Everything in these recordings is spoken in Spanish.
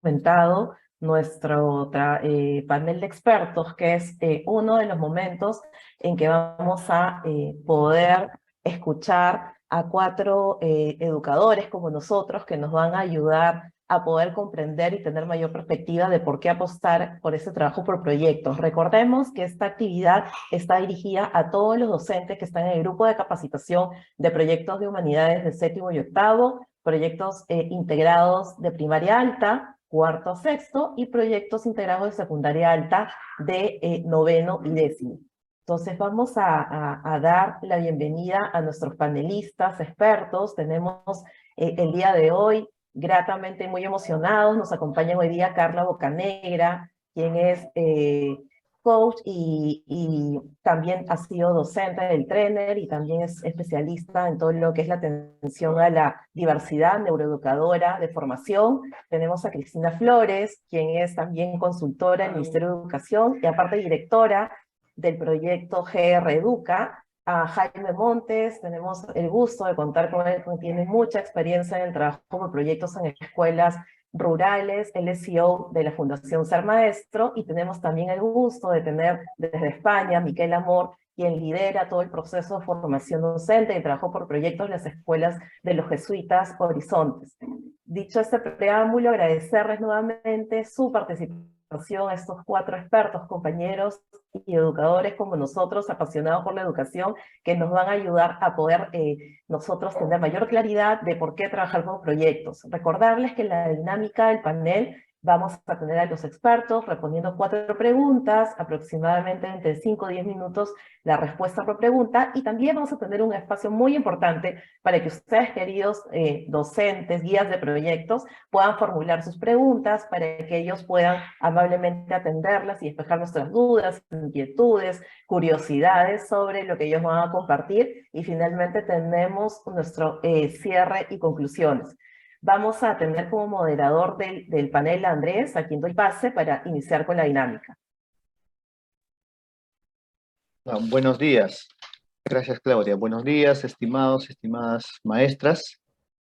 comentado, nuestro panel de expertos, que es uno de los momentos en que vamos a poder escuchar a cuatro educadores como nosotros que nos van a ayudar a poder comprender y tener mayor perspectiva de por qué apostar por ese trabajo por proyectos. Recordemos que esta actividad está dirigida a todos los docentes que están en el grupo de capacitación de proyectos de humanidades de séptimo y octavo, proyectos integrados de primaria alta, cuarto a sexto, y proyectos integrados de secundaria alta de noveno y décimo. Entonces vamos a dar la bienvenida a nuestros panelistas, expertos. Tenemos el día de hoy, gratamente muy emocionados, nos acompaña hoy día Carla Bocanegra, quien es coach y también ha sido docente del trainer y también es especialista en todo lo que es la atención a la diversidad, neuroeducadora de formación. Tenemos a Cristina Flores, quien es también consultora del Ministerio de Educación y aparte directora del proyecto GR Educa. A Jaime Montes, tenemos el gusto de contar con él, porque tiene mucha experiencia en el trabajo con proyectos en escuelas rurales. Él es CEO de la Fundación Ser Maestro, y tenemos también el gusto de tener desde España a Miquel Amor, quien lidera todo el proceso de formación docente y trabajo por proyectos en las escuelas de los jesuitas Horizontes. Dicho este preámbulo, agradecerles nuevamente su participación a estos cuatro expertos, compañeros y educadores como nosotros, apasionados por la educación, que nos van a ayudar a poder nosotros tener mayor claridad de por qué trabajar con proyectos. Recordarles que en la dinámica del panel vamos a tener a los expertos respondiendo 4 preguntas, aproximadamente entre 5 y 10 minutos la respuesta por pregunta, y también vamos a tener un espacio muy importante para que ustedes, queridos docentes, guías de proyectos, puedan formular sus preguntas para que ellos puedan amablemente atenderlas y despejar nuestras dudas, inquietudes, curiosidades sobre lo que ellos van a compartir, y finalmente tenemos nuestro cierre y conclusiones. Vamos a tener como moderador del panel a Andrés, a quien doy pase para iniciar con la dinámica. Buenos días. Gracias, Claudia. Buenos días, estimados, estimadas maestras.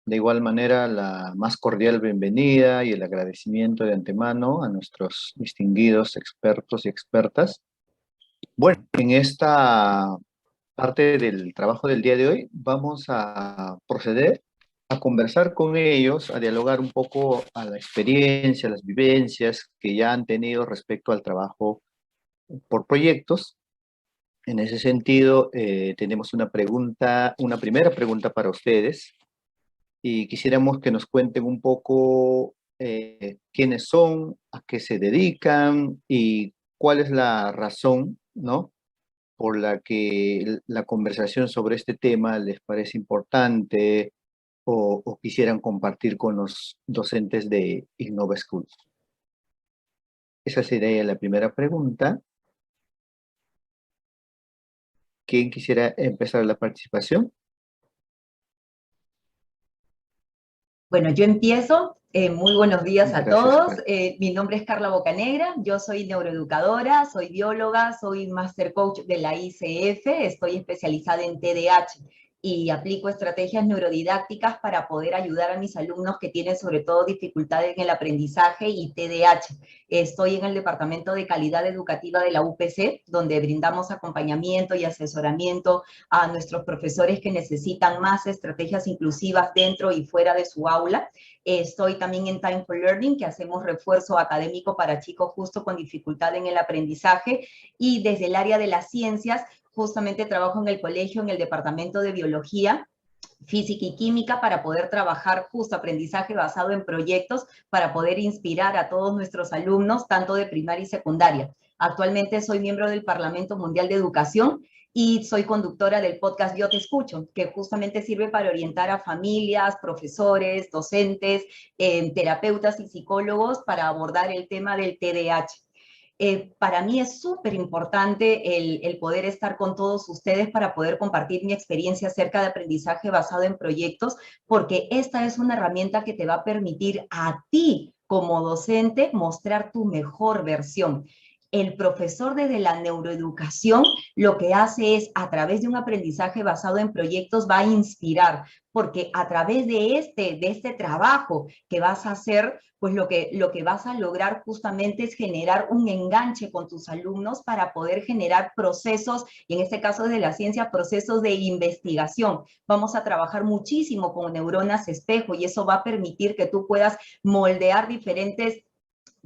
De igual manera, la más cordial bienvenida y el agradecimiento de antemano a nuestros distinguidos expertos y expertas. Bueno, en esta parte del trabajo del día de hoy vamos a proceder a conversar con ellos, a dialogar un poco a la experiencia, las vivencias que ya han tenido respecto al trabajo por proyectos. En ese sentido, tenemos una primera pregunta para ustedes, y quisiéramos que nos cuenten un poco quiénes son, a qué se dedican y cuál es la razón, ¿no?, por la que la conversación sobre este tema les parece importante o quisieran compartir con los docentes de Innova Schools. Esa sería la primera pregunta. ¿Quién quisiera empezar la participación? Bueno, yo empiezo. Muy buenos días a Gracias, todos. Carla. Mi nombre es Carla Bocanegra, yo soy neuroeducadora, soy bióloga, soy Master Coach de la ICF, estoy especializada en TDAH y aplico estrategias neurodidácticas para poder ayudar a mis alumnos que tienen sobre todo dificultades en el aprendizaje y TDAH. Estoy en el Departamento de Calidad Educativa de la UPC, donde brindamos acompañamiento y asesoramiento a nuestros profesores que necesitan más estrategias inclusivas dentro y fuera de su aula. Estoy también en Time for Learning, que hacemos refuerzo académico para chicos justo con dificultad en el aprendizaje, y desde el área de las ciencias, justamente trabajo en el colegio, en el departamento de biología, física y química, para poder trabajar justo aprendizaje basado en proyectos, para poder inspirar a todos nuestros alumnos, tanto de primaria y secundaria. Actualmente soy miembro del Parlamento Mundial de Educación y soy conductora del podcast Yo Te Escucho, que justamente sirve para orientar a familias, profesores, docentes, terapeutas y psicólogos para abordar el tema del TDAH. Para mí es súper importante el poder estar con todos ustedes para poder compartir mi experiencia acerca de aprendizaje basado en proyectos, porque esta es una herramienta que te va a permitir a ti como docente mostrar tu mejor versión. El profesor desde la neuroeducación lo que hace es, a través de un aprendizaje basado en proyectos, va a inspirar, porque a través de este trabajo que vas a hacer, pues lo que vas a lograr justamente es generar un enganche con tus alumnos para poder generar procesos, y en este caso de la ciencia, procesos de investigación. Vamos a trabajar muchísimo con neuronas espejo y eso va a permitir que tú puedas moldear diferentes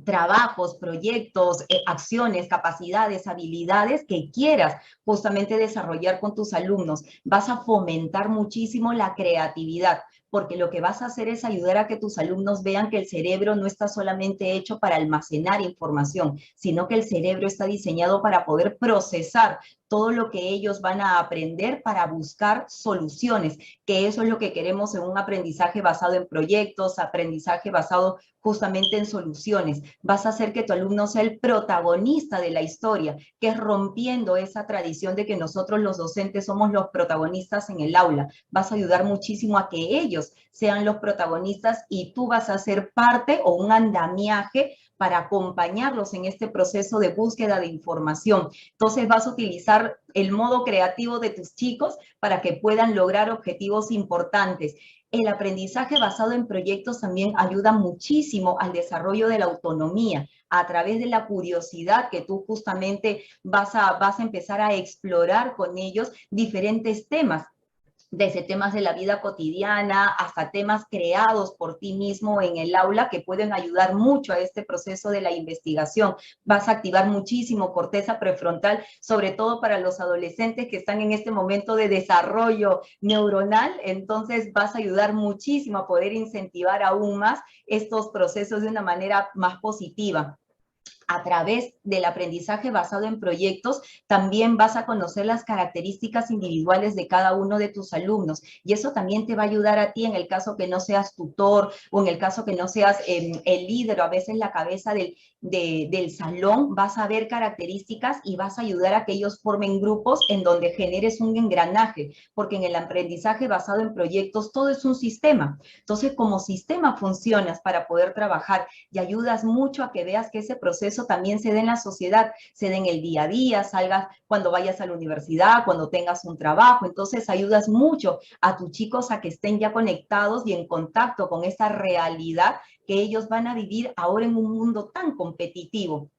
trabajos, proyectos, acciones, capacidades, habilidades que quieras justamente desarrollar con tus alumnos. Vas a fomentar muchísimo la creatividad, porque lo que vas a hacer es ayudar a que tus alumnos vean que el cerebro no está solamente hecho para almacenar información, sino que el cerebro está diseñado para poder procesar todo lo que ellos van a aprender para buscar soluciones, que eso es lo que queremos en un aprendizaje basado en proyectos, aprendizaje basado justamente en soluciones. Vas a hacer que tu alumno sea el protagonista de la historia, que es rompiendo esa tradición de que nosotros los docentes somos los protagonistas en el aula. Vas a ayudar muchísimo a que ellos sean los protagonistas y tú vas a ser parte o un andamiaje para acompañarlos en este proceso de búsqueda de información. Entonces vas a utilizar el modo creativo de tus chicos para que puedan lograr objetivos importantes. El aprendizaje basado en proyectos también ayuda muchísimo al desarrollo de la autonomía a través de la curiosidad que tú justamente vas a empezar a explorar con ellos diferentes temas, desde temas de la vida cotidiana hasta temas creados por ti mismo en el aula que pueden ayudar mucho a este proceso de la investigación. Vas a activar muchísimo corteza prefrontal, sobre todo para los adolescentes que están en este momento de desarrollo neuronal, entonces vas a ayudar muchísimo a poder incentivar aún más estos procesos de una manera más positiva. A través del aprendizaje basado en proyectos, también vas a conocer las características individuales de cada uno de tus alumnos. Y eso también te va a ayudar a ti en el caso que no seas tutor o en el caso que no seas el líder o a veces la cabeza del salón. Vas a ver características y vas a ayudar a que ellos formen grupos en donde generes un engranaje, porque en el aprendizaje basado en proyectos todo es un sistema. Entonces, como sistema funcionas para poder trabajar y ayudas mucho a que veas que ese proceso también se dé en la sociedad, se dé en el día a día, salgas cuando vayas a la universidad, cuando tengas un trabajo. Entonces ayudas mucho a tus chicos a que estén ya conectados y en contacto con esa realidad que ellos van a vivir ahora en un mundo tan competitivo.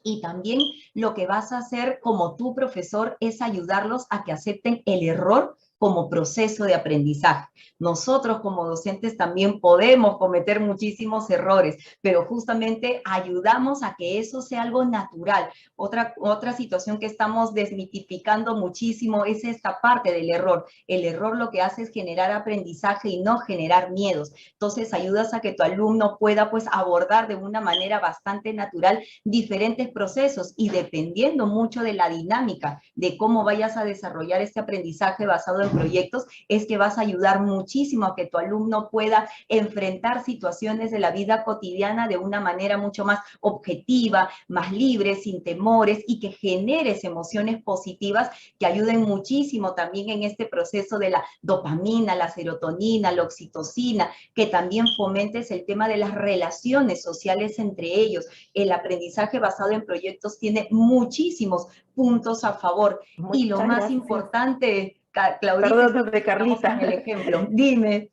Y también lo que vas a hacer como tu profesor es ayudarlos a que acepten el error como proceso de aprendizaje. Nosotros como docentes también podemos cometer muchísimos errores, pero justamente ayudamos a que eso sea algo natural. Otra situación que estamos desmitificando muchísimo es esta parte del error. El error lo que hace es generar aprendizaje y no generar miedos. Entonces ayudas a que tu alumno pueda pues abordar de una manera bastante natural diferentes procesos y dependiendo mucho de la dinámica de cómo vayas a desarrollar este aprendizaje basado en proyectos, es que vas a ayudar muchísimo a que tu alumno pueda enfrentar situaciones de la vida cotidiana de una manera mucho más objetiva, más libre, sin temores y que generes emociones positivas que ayuden muchísimo también en este proceso de la dopamina, la serotonina, la oxitocina, que también fomentes el tema de las relaciones sociales entre ellos. El aprendizaje basado en proyectos tiene muchísimos puntos a favor. Muchas Y lo más gracias. importante, Claudita, Perdóname, estamos Carlita. con el ejemplo. Dime.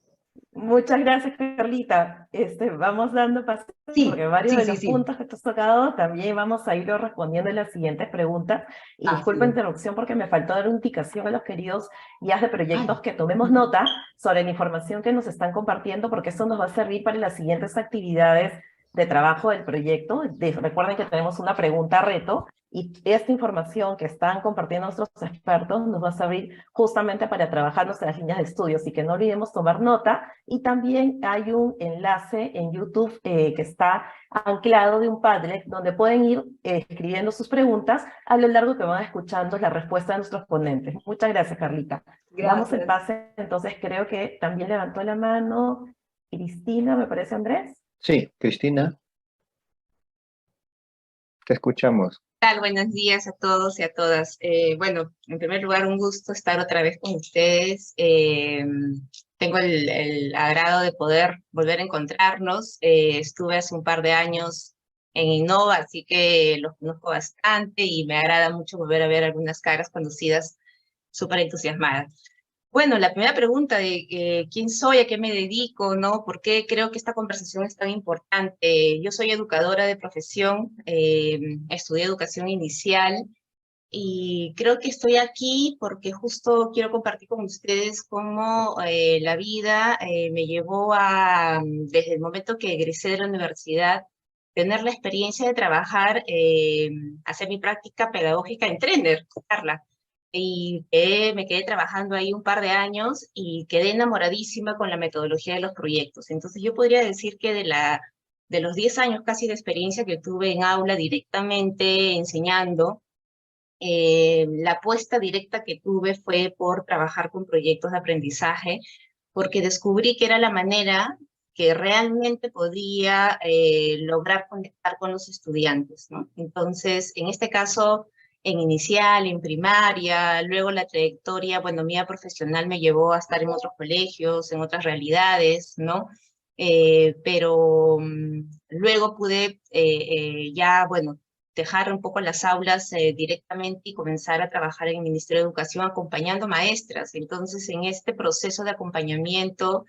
Muchas gracias, Carlita. Vamos dando paso porque Sí, varios sí, de sí, los sí. puntos que tú has tocado también vamos a ir respondiendo en las siguientes preguntas. Y Así disculpa la es. interrupción porque me faltó dar una indicación a los queridos guías de Ay. proyectos que tomemos nota sobre la información que nos están compartiendo porque eso nos va a servir para las siguientes actividades de trabajo del proyecto. Recuerden que tenemos una pregunta reto y esta información que están compartiendo nuestros expertos nos va a servir justamente para trabajar nuestras líneas de estudio, así que no olvidemos tomar nota. Y también hay un enlace en YouTube que está anclado de un Padlet donde pueden ir escribiendo sus preguntas a lo largo que van escuchando la respuesta de nuestros ponentes. Muchas gracias, Carlita. Damos el Gracias. pase, entonces creo que también levantó la mano Cristina, me parece, Andrés. Sí, Cristina, te escuchamos. Tal? Buenos días a todos y a todas. Bueno, en primer lugar, un gusto estar otra vez con ustedes. Tengo el agrado de poder volver a encontrarnos. Estuve hace un par de años en Innova, así que los conozco bastante y me agrada mucho volver a ver algunas caras conocidas súper entusiasmadas. Bueno, la primera pregunta de quién soy, a qué me dedico, ¿no? ¿Por qué creo que esta conversación es tan importante? Yo soy educadora de profesión, estudié educación inicial y creo que estoy aquí porque justo quiero compartir con ustedes cómo la vida me llevó a, desde el momento que egresé de la universidad, tener la experiencia de trabajar, hacer mi práctica pedagógica en Trender, Carla. Y me quedé trabajando ahí un par de años y quedé enamoradísima con la metodología de los proyectos. Entonces yo podría decir que de los 10 años casi de experiencia que tuve en aula directamente enseñando, la apuesta directa que tuve fue por trabajar con proyectos de aprendizaje, porque descubrí que era la manera que realmente podía lograr conectar con los estudiantes, ¿no? Entonces, en este caso, en inicial, en primaria, luego la trayectoria, bueno, mía profesional me llevó a estar en otros colegios, en otras realidades, ¿no? Pero luego pude ya, bueno, dejar un poco las aulas directamente y comenzar a trabajar en el Ministerio de Educación acompañando maestras. Entonces, en este proceso de acompañamiento,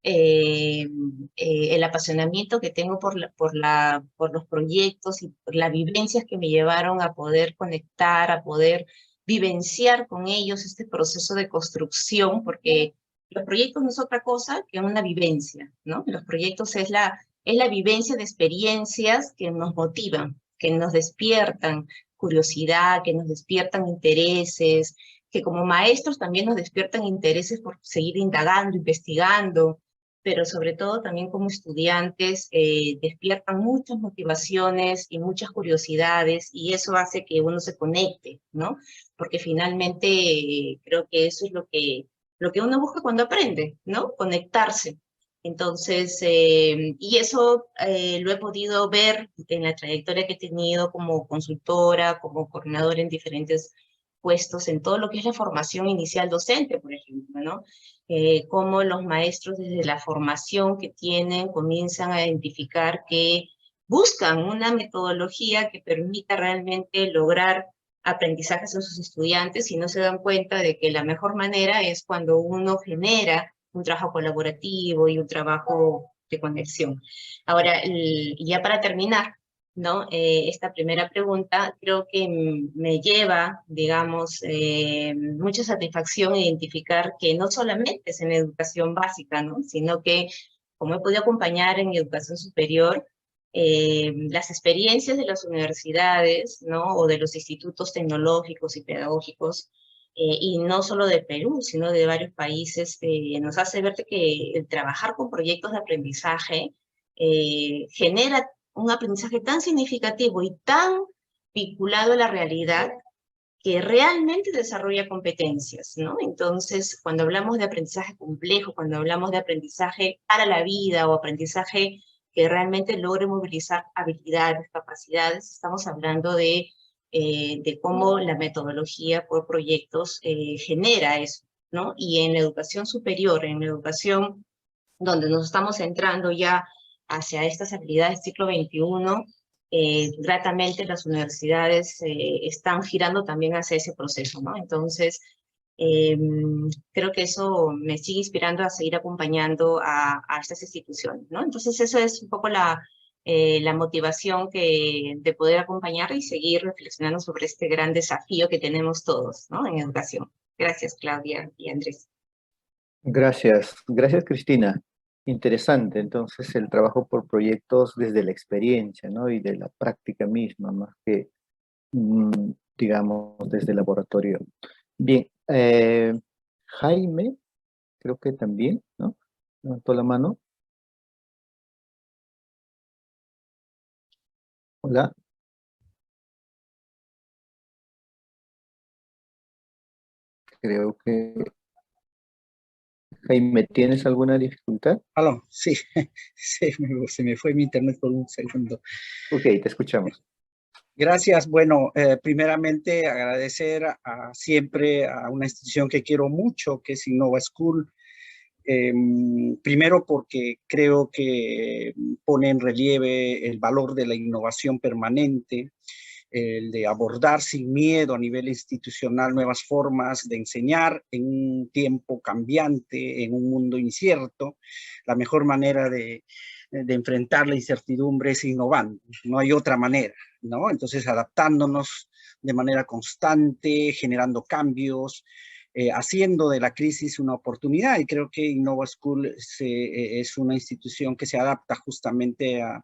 el apasionamiento que tengo por los proyectos y por las vivencias que me llevaron a poder conectar, a poder vivenciar con ellos este proceso de construcción, porque los proyectos no es otra cosa que una vivencia, ¿no? Los proyectos es la vivencia de experiencias que nos motivan, que nos despiertan curiosidad, que nos despiertan intereses, que como maestros también nos despiertan intereses por seguir indagando, investigando, pero sobre todo también como estudiantes despiertan muchas motivaciones y muchas curiosidades y eso hace que uno se conecte, ¿no? Porque finalmente creo que eso es lo que uno busca cuando aprende, ¿no? Conectarse. Entonces, y eso lo he podido ver en la trayectoria que he tenido como consultora, como coordinadora en diferentes puestos, en todo lo que es la formación inicial docente, por ejemplo, ¿no? Cómo los maestros desde la formación que tienen comienzan a identificar que buscan una metodología que permita realmente lograr aprendizajes en sus estudiantes y no se dan cuenta de que la mejor manera es cuando uno genera un trabajo colaborativo y un trabajo de conexión. Ahora, ya para terminar, ¿no? Esta primera pregunta creo que me lleva, digamos, mucha satisfacción identificar que no solamente es en educación básica, ¿no? Sino que como he podido acompañar en educación superior, las experiencias de las universidades, ¿no? O de los institutos tecnológicos y pedagógicos, y no solo de Perú, sino de varios países, nos hace ver que el trabajar con proyectos de aprendizaje genera un aprendizaje tan significativo y tan vinculado a la realidad que realmente desarrolla competencias, ¿no? Entonces, cuando hablamos de aprendizaje complejo, cuando hablamos de aprendizaje para la vida o aprendizaje que realmente logre movilizar habilidades, capacidades, estamos hablando de cómo la metodología por proyectos genera eso, ¿no? Y en la educación superior, en la educación donde nos estamos centrando ya hacia estas habilidades del siglo XXI, gratamente las universidades están girando también hacia ese proceso, ¿no? Entonces, creo que eso me sigue inspirando a seguir acompañando a estas instituciones, ¿no? Entonces, eso es un poco la motivación de poder acompañar y seguir reflexionando sobre este gran desafío que tenemos todos, ¿no? En educación. Gracias, Claudia y Andrés. Gracias, gracias Cristina. Interesante, entonces el trabajo por proyectos desde la experiencia, ¿no? Y de la práctica misma, más que, digamos, desde el laboratorio. Bien, Jaime, creo que también, ¿no? Levantó la mano. Hola. Creo que, Jaime, ¿tienes alguna dificultad? Aló, sí, se me fue mi internet por un segundo. Ok, te escuchamos. Gracias. Bueno, primeramente agradecer siempre a una institución que quiero mucho, que es Innova School, Primero porque creo que pone en relieve el valor de la innovación permanente, el de abordar sin miedo a nivel institucional nuevas formas de enseñar en un tiempo cambiante, en un mundo incierto. La mejor manera de enfrentar la incertidumbre es innovando, no hay otra manera, ¿no? Entonces adaptándonos de manera constante, generando cambios, haciendo de la crisis una oportunidad, y creo que Innova School es una institución que se adapta justamente a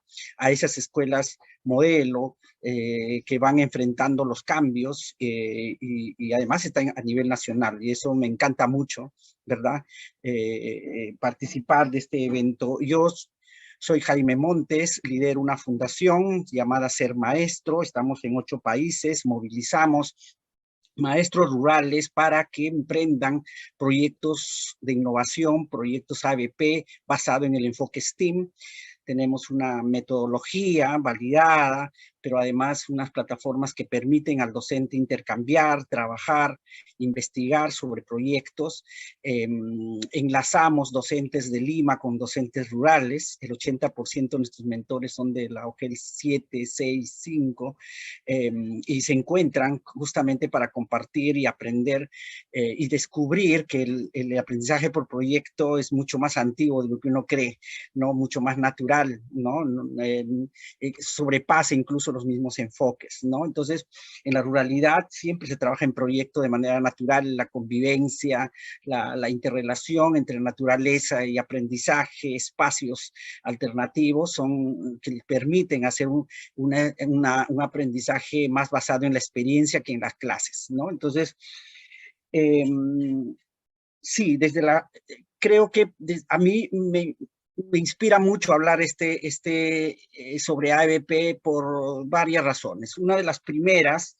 esas escuelas modelo que van enfrentando los cambios y además está a nivel nacional, y eso me encanta mucho, ¿verdad? Participar de este evento. Yo soy Jaime Montes, lidero una fundación llamada Ser Maestro, estamos en 8 países, movilizamos maestros rurales para que emprendan proyectos de innovación, proyectos ABP basado en el enfoque STEAM. Tenemos una metodología validada, pero además unas plataformas que permiten al docente intercambiar, trabajar, investigar sobre proyectos. Enlazamos docentes de Lima con docentes rurales. El 80% de nuestros mentores son de la OGEL 7, 6, 5, y se encuentran justamente para compartir y aprender y descubrir que el aprendizaje por proyecto es mucho más antiguo de lo que uno cree, ¿no? Mucho más natural, ¿no? Sobrepasa incluso los mismos enfoques, ¿no? Entonces, en la ruralidad siempre se trabaja en proyecto de manera natural, la convivencia, la interrelación entre naturaleza y aprendizaje, espacios alternativos son que permiten hacer un aprendizaje más basado en la experiencia que en las clases, ¿no? Entonces, sí, creo que a mí me inspira mucho hablar sobre ABP por varias razones. Una de las primeras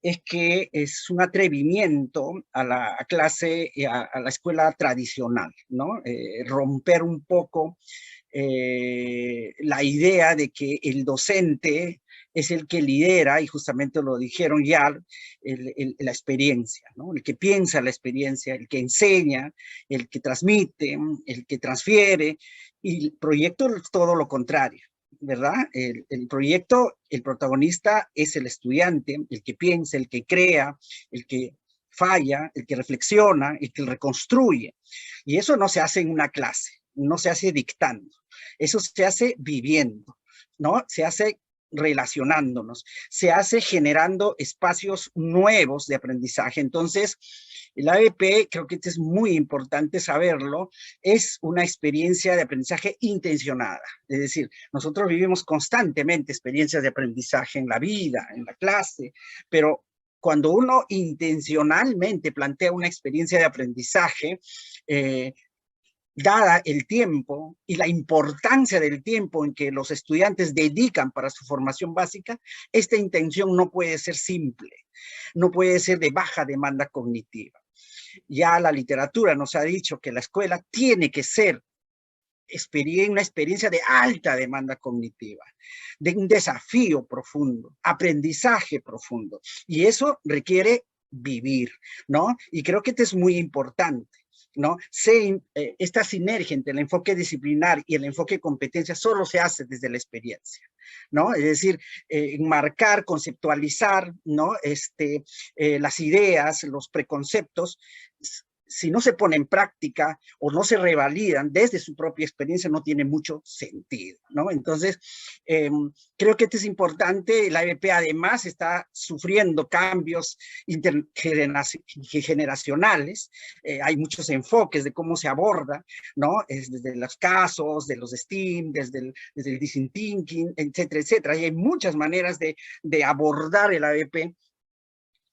es que es un atrevimiento a la clase, a la escuela tradicional, ¿no? Romper un poco la idea de que el docente es el que lidera, y justamente lo dijeron ya, la experiencia, ¿no? El que piensa la experiencia, el que enseña, el que transmite, el que transfiere, y el proyecto es todo lo contrario, ¿verdad? El proyecto, el protagonista es el estudiante, el que piensa, el que crea, el que falla, el que reflexiona, el que reconstruye. Y eso no se hace en una clase, no se hace dictando, eso se hace viviendo, ¿no? Se hace relacionándonos, se hace generando espacios nuevos de aprendizaje. Entonces, el ABP, creo que es muy importante saberlo, es una experiencia de aprendizaje intencionada. Es decir, nosotros vivimos constantemente experiencias de aprendizaje en la vida, en la clase, pero cuando uno intencionalmente plantea una experiencia de aprendizaje, dada el tiempo y la importancia del tiempo en que los estudiantes dedican para su formación básica, esta intención no puede ser simple, no puede ser de baja demanda cognitiva. Ya la literatura nos ha dicho que la escuela tiene que ser una experiencia de alta demanda cognitiva, de un desafío profundo, aprendizaje profundo, y eso requiere vivir, ¿no? Y creo que esto es muy importante, ¿no? Esta sinergia entre el enfoque disciplinar y el enfoque de competencia solo se hace desde la experiencia, ¿no? Es decir, enmarcar, conceptualizar, ¿no? Las ideas, los preconceptos, si no se pone en práctica o no se revalidan desde su propia experiencia, no tiene mucho sentido, ¿no? Entonces, creo que esto es importante. La ABP además está sufriendo cambios intergeneracionales. Hay muchos enfoques de cómo se aborda, ¿no? Desde los casos, de los STEAM, desde el design thinking, etcétera, etcétera. Y hay muchas maneras de abordar el ABP.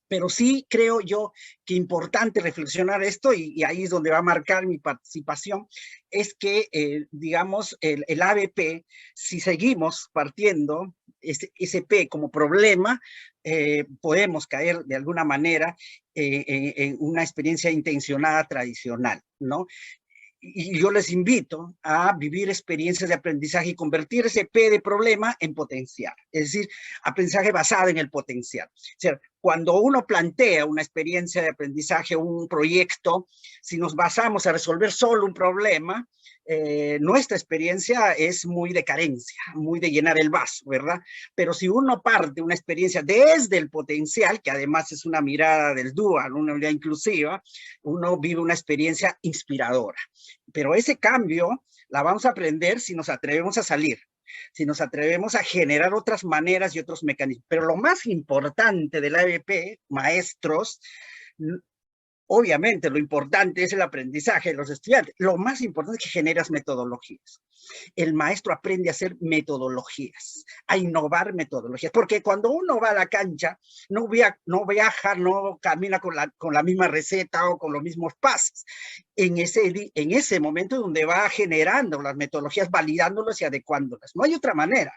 Pero sí creo yo que es importante reflexionar esto, y ahí es donde va a marcar mi participación, es que, digamos, el ABP, si seguimos partiendo ese P como problema, podemos caer de alguna manera en una experiencia intencionada tradicional, ¿no? Y yo les invito a vivir experiencias de aprendizaje y convertir ese P de problema en potencial, es decir, aprendizaje basado en el potencial. O sea, cuando uno plantea una experiencia de aprendizaje, un proyecto, si nos basamos a resolver solo un problema, nuestra experiencia es muy de carencia, muy de llenar el vaso, ¿verdad? Pero si uno parte una experiencia desde el potencial, que además es una mirada del dual, una unidad inclusiva, uno vive una experiencia inspiradora. Pero ese cambio la vamos a aprender si nos atrevemos a salir, si nos atrevemos a generar otras maneras y otros mecanismos. Pero lo más importante del ABP, maestros, obviamente lo importante es el aprendizaje de los estudiantes. Lo más importante es que generas metodologías. El maestro aprende a hacer metodologías, a innovar metodologías, porque cuando uno va a la cancha, no viaja, no camina con la misma receta o con los mismos pasos. En ese momento donde va generando las metodologías, validándolas y adecuándolas. No hay otra manera.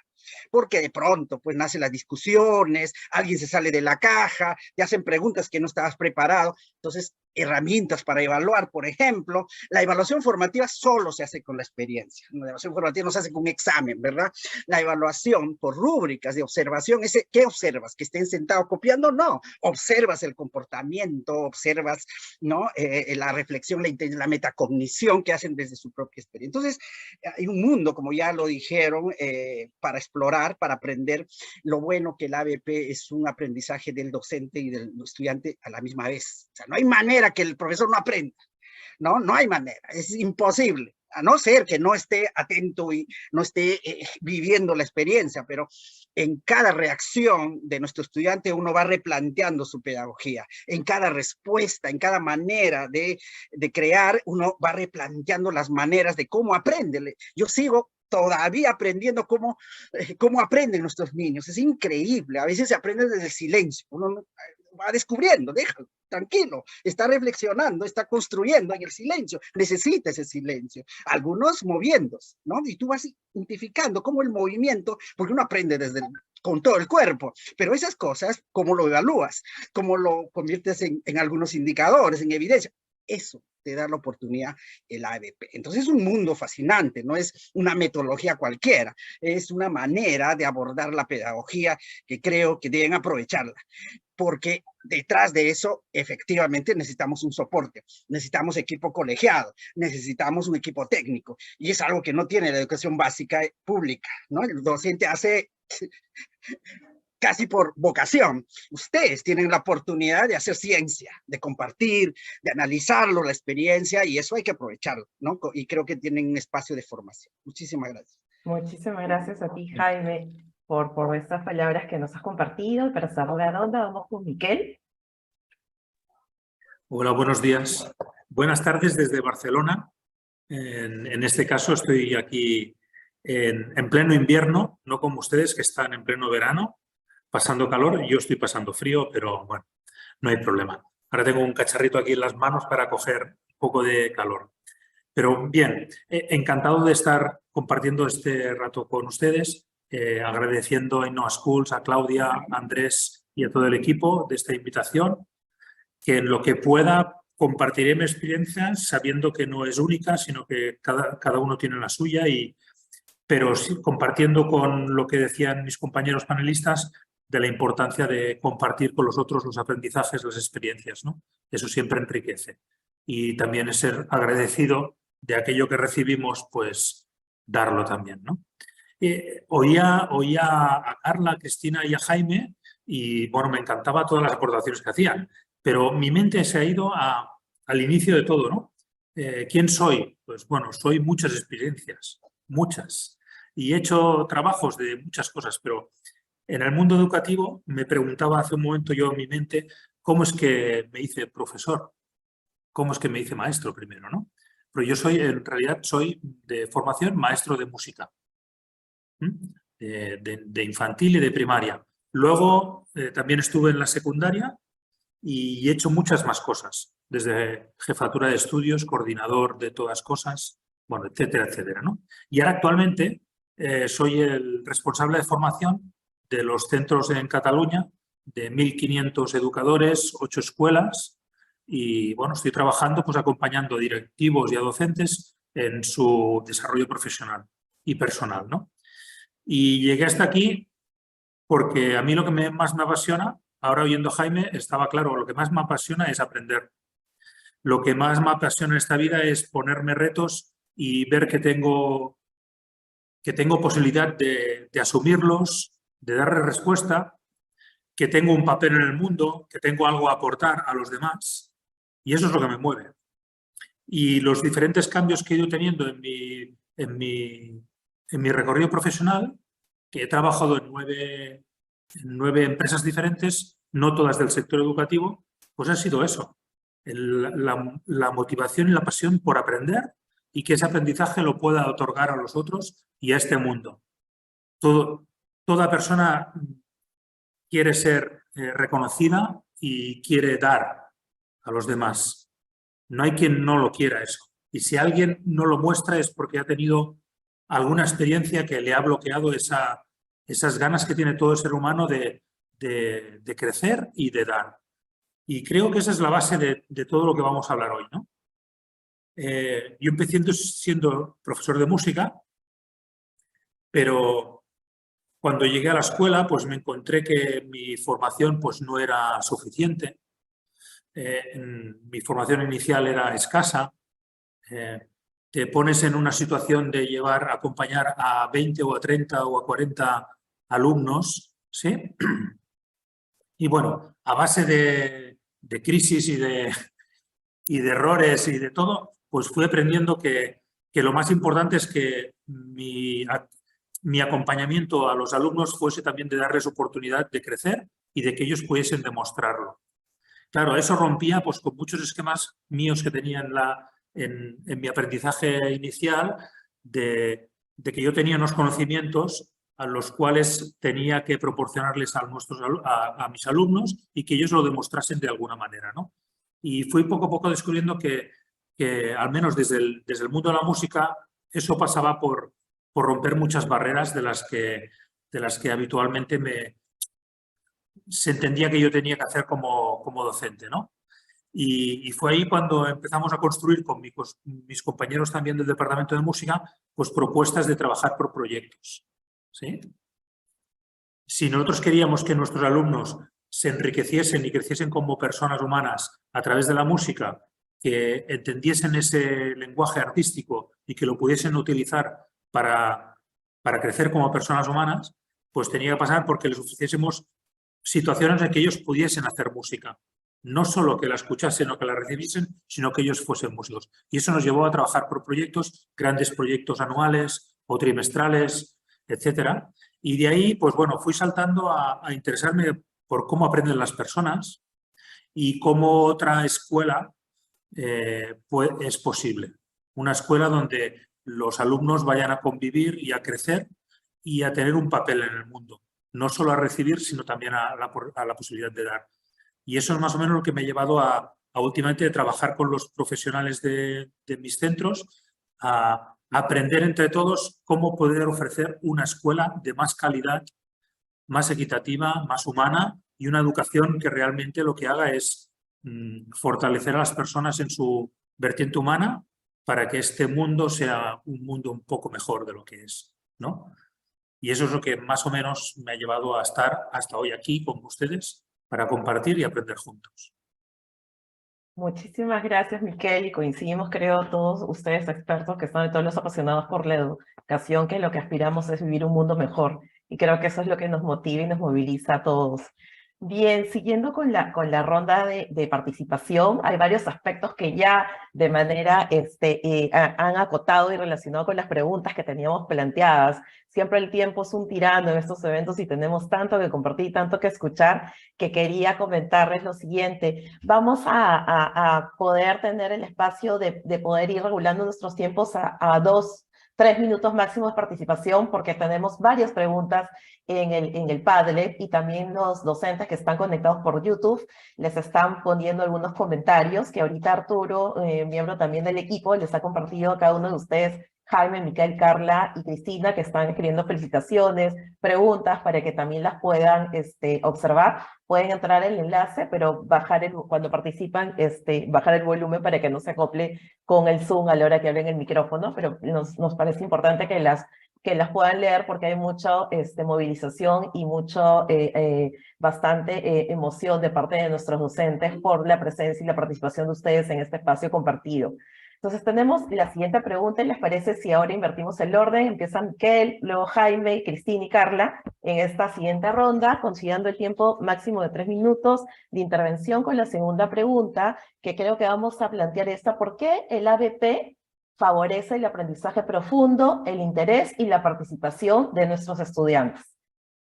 Porque de pronto pues nacen las discusiones, alguien se sale de la caja, te hacen preguntas que no estabas preparado. Entonces, herramientas para evaluar, por ejemplo, la evaluación formativa solo se hace con la experiencia. La evaluación formativa no se hace con un examen, ¿verdad? La evaluación por rúbricas de observación, ¿qué observas? ¿Que estén sentados copiando? No, observas el comportamiento, observas, ¿no? La reflexión, la metacognición que hacen desde su propia experiencia. Entonces, hay un mundo, como ya lo dijeron, para explorar, para aprender. Lo bueno que el ABP es un aprendizaje del docente y del estudiante a la misma vez. O sea, no hay manera que el profesor no aprenda, no hay manera, es imposible, a no ser que no esté atento y no esté viviendo la experiencia, pero en cada reacción de nuestro estudiante uno va replanteando su pedagogía, en cada respuesta, en cada manera de crear, uno va replanteando las maneras de cómo aprende. Yo sigo todavía aprendiendo cómo aprenden nuestros niños, es increíble, a veces se aprende desde el silencio, uno va descubriendo, déjalo, tranquilo, está reflexionando, está construyendo en el silencio, necesita ese silencio, algunos moviéndose, ¿no? Y tú vas identificando cómo el movimiento, porque uno aprende con todo el cuerpo, pero esas cosas, ¿cómo lo evalúas? ¿Cómo lo conviertes en algunos indicadores, en evidencia? Eso te da la oportunidad el ABP. Entonces es un mundo fascinante, no es una metodología cualquiera, es una manera de abordar la pedagogía que creo que deben aprovecharla, porque detrás de eso efectivamente necesitamos un soporte, necesitamos equipo colegiado, necesitamos un equipo técnico, y es algo que no tiene la educación básica pública, ¿no? El docente hace casi por vocación. Ustedes tienen la oportunidad de hacer ciencia, de compartir, de analizarlo, la experiencia, y eso hay que aprovecharlo, ¿no? Y creo que tienen un espacio de formación. Muchísimas gracias. Muchísimas gracias a ti, Jaime, por estas palabras que nos has compartido. Y para cerrar la ronda, vamos con Miquel. Hola, buenos días. Buenas tardes desde Barcelona. En este caso estoy aquí en pleno invierno, no como ustedes que están en pleno verano, pasando calor. Yo estoy pasando frío, pero bueno, no hay problema. Ahora tengo un cacharrito aquí en las manos para coger un poco de calor. Pero bien, encantado de estar compartiendo este rato con ustedes, agradeciendo a Innova Schools, a Claudia, a Andrés y a todo el equipo de esta invitación, que en lo que pueda compartiré mi experiencia sabiendo que no es única, sino que cada uno tiene la suya, pero sí, compartiendo con lo que decían mis compañeros panelistas de la importancia de compartir con los otros los aprendizajes, las experiencias, ¿no? Eso siempre enriquece. Y también es ser agradecido de aquello que recibimos, pues darlo también, ¿no? Oía a Carla, a Cristina y a Jaime y, bueno, me encantaba todas las aportaciones que hacían, pero mi mente se ha ido al inicio de todo, ¿no? ¿Quién soy? Pues, bueno, soy muchas experiencias, muchas. Y he hecho trabajos de muchas cosas, pero en el mundo educativo me preguntaba hace un momento yo en mi mente cómo es que me hice profesor, cómo es que me hice maestro primero, ¿no? Pero yo en realidad soy de formación maestro de música, de infantil y de primaria. Luego también estuve en la secundaria y he hecho muchas más cosas, desde jefatura de estudios, coordinador de todas cosas, bueno, etcétera, etcétera, ¿no? Y ahora actualmente soy el responsable de formación de los centros en Cataluña, de 1.500 educadores, 8 escuelas, y bueno, estoy trabajando pues acompañando a directivos y a docentes en su desarrollo profesional y personal, ¿no? Y llegué hasta aquí porque a mí lo que más me apasiona ahora oyendo a Jaime estaba claro, lo que más me apasiona es aprender. Lo que más me apasiona en esta vida es ponerme retos y ver que tengo posibilidad de asumirlos, de darle respuesta, que tengo un papel en el mundo, que tengo algo a aportar a los demás. Y eso es lo que me mueve. Y los diferentes cambios que he ido teniendo en mi recorrido profesional, que he trabajado en nueve empresas diferentes, no todas del sector educativo, pues ha sido eso. La motivación y la pasión por aprender y que ese aprendizaje lo pueda otorgar a los otros y a este mundo. Toda persona quiere ser reconocida y quiere dar a los demás. No hay quien no lo quiera eso. Y si alguien no lo muestra es porque ha tenido alguna experiencia que le ha bloqueado esas ganas que tiene todo ser humano de crecer y de dar. Y creo que esa es la base de todo lo que vamos a hablar hoy, ¿no? Yo empecé siendo profesor de música, pero cuando llegué a la escuela pues me encontré que mi formación pues no era suficiente. Mi formación inicial era escasa. Te pones en una situación de acompañar a 20 o a 30 o a 40 alumnos, ¿sí? Y bueno, a base de crisis y de errores y de todo, pues fui aprendiendo que lo más importante es que mi acompañamiento a los alumnos fuese también de darles oportunidad de crecer y de que ellos pudiesen demostrarlo. Claro, eso rompía pues, con muchos esquemas míos que tenía en mi aprendizaje inicial de que yo tenía unos conocimientos a los cuales tenía que proporcionarles a mis alumnos y que ellos lo demostrasen de alguna manera, ¿no? Y fui poco a poco descubriendo que al menos desde el mundo de la música, eso pasaba por romper muchas barreras de las que habitualmente se entendía que yo tenía que hacer como docente, ¿no? Y fue ahí cuando empezamos a construir con mis compañeros también del departamento de música, pues propuestas de trabajar por proyectos, ¿sí? Si nosotros queríamos que nuestros alumnos se enriqueciesen y creciesen como personas humanas a través de la música, que entendiesen ese lenguaje artístico y que lo pudiesen utilizar para crecer como personas humanas, pues tenía que pasar porque les ofreciésemos situaciones en que ellos pudiesen hacer música. No solo que la escuchasen o que la recibiesen, sino que ellos fuesen músicos. Y eso nos llevó a trabajar por proyectos, grandes proyectos anuales o trimestrales, etcétera. Y de ahí, pues bueno, fui saltando a interesarme por cómo aprenden las personas y cómo otra escuela es posible. Una escuela donde los alumnos vayan a convivir y a crecer y a tener un papel en el mundo. No solo a recibir, sino también a la posibilidad de dar. Y eso es más o menos lo que me ha llevado a últimamente trabajar con los profesionales de mis centros, a aprender entre todos cómo poder ofrecer una escuela de más calidad, más equitativa, más humana y una educación que realmente lo que haga es fortalecer a las personas en su vertiente humana para que este mundo sea un mundo un poco mejor de lo que es, ¿no? Y eso es lo que más o menos me ha llevado a estar hasta hoy aquí con ustedes para compartir y aprender juntos. Muchísimas gracias, Miquel, y coincidimos, creo, todos ustedes expertos que son todos los apasionados por la educación, que lo que aspiramos es vivir un mundo mejor, y creo que eso es lo que nos motiva y nos moviliza a todos. Bien, siguiendo con la ronda de participación, hay varios aspectos que ya de manera han acotado y relacionado con las preguntas que teníamos planteadas. Siempre el tiempo es un tirano en estos eventos y tenemos tanto que compartir, tanto que escuchar, que quería comentarles lo siguiente. Vamos a poder tener el espacio de poder ir regulando nuestros tiempos a 2-3 minutos máximo de participación, porque tenemos varias preguntas en el Padlet y también los docentes que están conectados por YouTube les están poniendo algunos comentarios que ahorita Arturo, miembro también del equipo, les ha compartido a cada uno de ustedes, Jaime, Miquel, Carla y Cristina, que están escribiendo felicitaciones, preguntas para que también las puedan observar. Pueden entrar en el enlace, pero cuando participan, bajar el volumen para que no se acople con el Zoom a la hora que hablen el micrófono, pero nos parece importante que las que las puedan leer porque hay mucha movilización y bastante emoción de parte de nuestros docentes por la presencia y la participación de ustedes en este espacio compartido. Entonces tenemos la siguiente pregunta, y les parece si ahora invertimos el orden, empieza Miquel, luego Jaime, Cristina y Carla en esta siguiente ronda, considerando el tiempo máximo de 3 minutos de intervención con la segunda pregunta, que creo que vamos a plantear esta: ¿por qué el ABP favorece el aprendizaje profundo, el interés y la participación de nuestros estudiantes?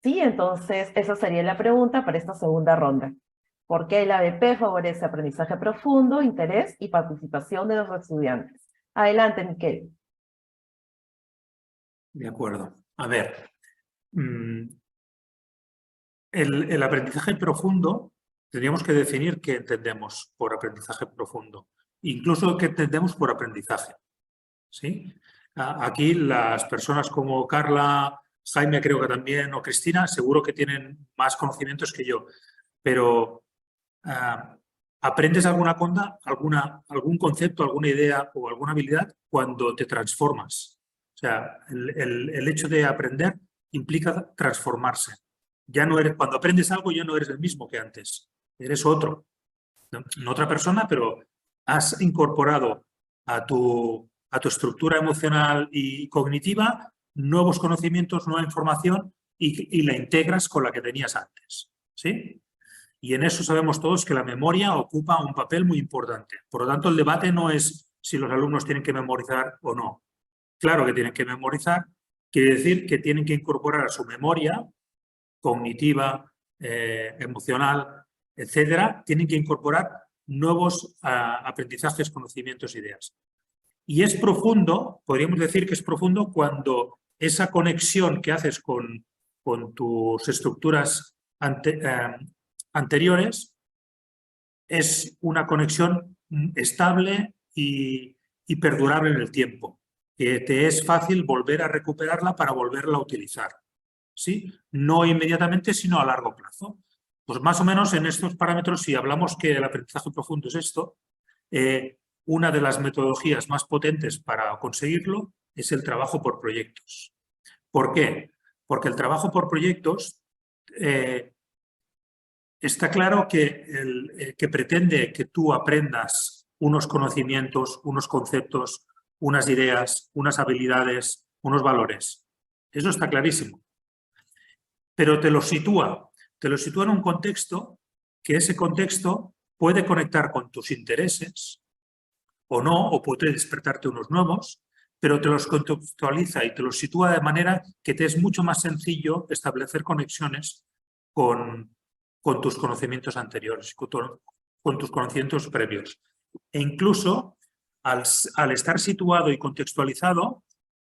Sí, entonces esa sería la pregunta para esta segunda ronda. ¿Por qué el ABP favorece aprendizaje profundo, interés y participación de los estudiantes? Adelante, Miquel. De acuerdo. A ver, el aprendizaje profundo, tendríamos que definir qué entendemos por aprendizaje profundo, incluso qué entendemos por aprendizaje. ¿Sí? Aquí las personas como Carla, Jaime creo que también, o Cristina, seguro que tienen más conocimientos que yo, pero aprendes algún concepto, alguna idea o alguna habilidad cuando te transformas. O sea, el hecho de aprender implica transformarse. Ya no eres, cuando aprendes algo ya no eres el mismo que antes, eres otro. No otra persona, pero has incorporado a tu estructura emocional y cognitiva nuevos conocimientos, nueva información y la integras con la que tenías antes. ¿Sí? Y en eso sabemos todos que la memoria ocupa un papel muy importante. Por lo tanto, el debate no es si los alumnos tienen que memorizar o no. Claro que tienen que memorizar, quiere decir que tienen que incorporar a su memoria cognitiva, emocional, etcétera, tienen que incorporar nuevos aprendizajes, conocimientos, ideas. Y es profundo, podríamos decir que es profundo cuando esa conexión que haces con tus estructuras anteriores es una conexión estable y perdurable en el tiempo, que te es fácil volver a recuperarla para volverla a utilizar. ¿Sí? No inmediatamente, sino a largo plazo. Pues más o menos en estos parámetros, si hablamos que el aprendizaje profundo es esto, una de las metodologías más potentes para conseguirlo es el trabajo por proyectos. ¿Por qué? Porque el trabajo por proyectos está claro que pretende que tú aprendas unos conocimientos, unos conceptos, unas ideas, unas habilidades, unos valores. Eso está clarísimo. Pero te lo sitúa en un contexto que ese contexto puede conectar con tus intereses o no, o puede despertarte unos nuevos, pero te los contextualiza y te los sitúa de manera que te es mucho más sencillo establecer conexiones con tus conocimientos anteriores, con tus conocimientos previos. E incluso, al estar situado y contextualizado,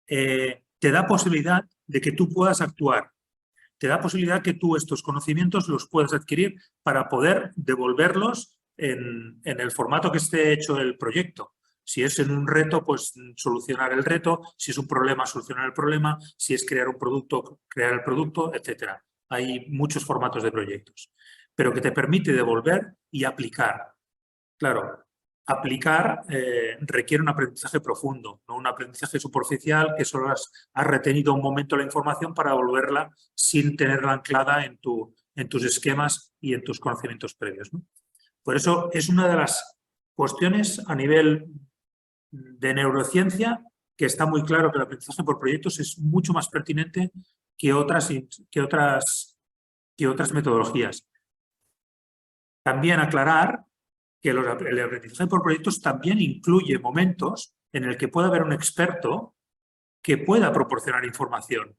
te da posibilidad de que tú puedas actuar. Te da posibilidad que tú estos conocimientos los puedas adquirir para poder devolverlos en el formato que esté hecho el proyecto. Si es en un reto, pues solucionar el reto. Si es un problema, solucionar el problema. Si es crear un producto, crear el producto, etc. Hay muchos formatos de proyectos, pero que te permite devolver y aplicar. Claro, aplicar requiere un aprendizaje profundo, no un aprendizaje superficial que solo has retenido un momento la información para devolverla sin tenerla anclada en tus esquemas y en tus conocimientos previos, ¿no? Por eso es una de las cuestiones a nivel de neurociencia que está muy claro que el aprendizaje por proyectos es mucho más pertinente que otras metodologías. También aclarar que el aprendizaje por proyectos también incluye momentos en el que puede haber un experto que pueda proporcionar información.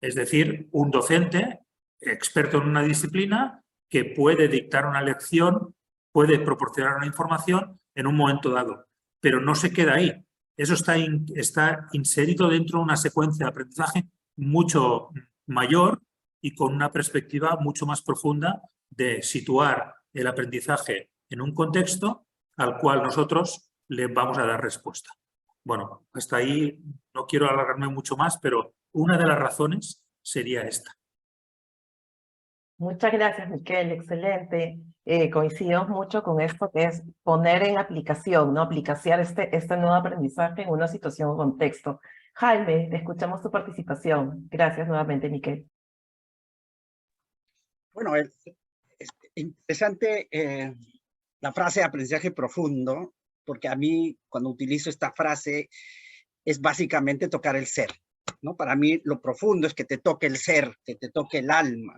Es decir, un docente experto en una disciplina que puede dictar una lección, puede proporcionar una información en un momento dado, pero no se queda ahí. Eso está inserido dentro de una secuencia de aprendizaje mucho mayor y con una perspectiva mucho más profunda de situar el aprendizaje en un contexto al cual nosotros le vamos a dar respuesta. Bueno, hasta ahí no quiero alargarme mucho más, pero una de las razones sería esta. Muchas gracias, Miquel, excelente. Coincidimos mucho con esto que es poner en aplicación, ¿no? Aplicar este nuevo aprendizaje en una situación o contexto. Jaime, te escuchamos tu participación. Gracias nuevamente, Miquel. Bueno, es interesante la frase aprendizaje profundo, porque a mí cuando utilizo esta frase es básicamente tocar el ser, ¿no? Para mí lo profundo es que te toque el ser, que te toque el alma,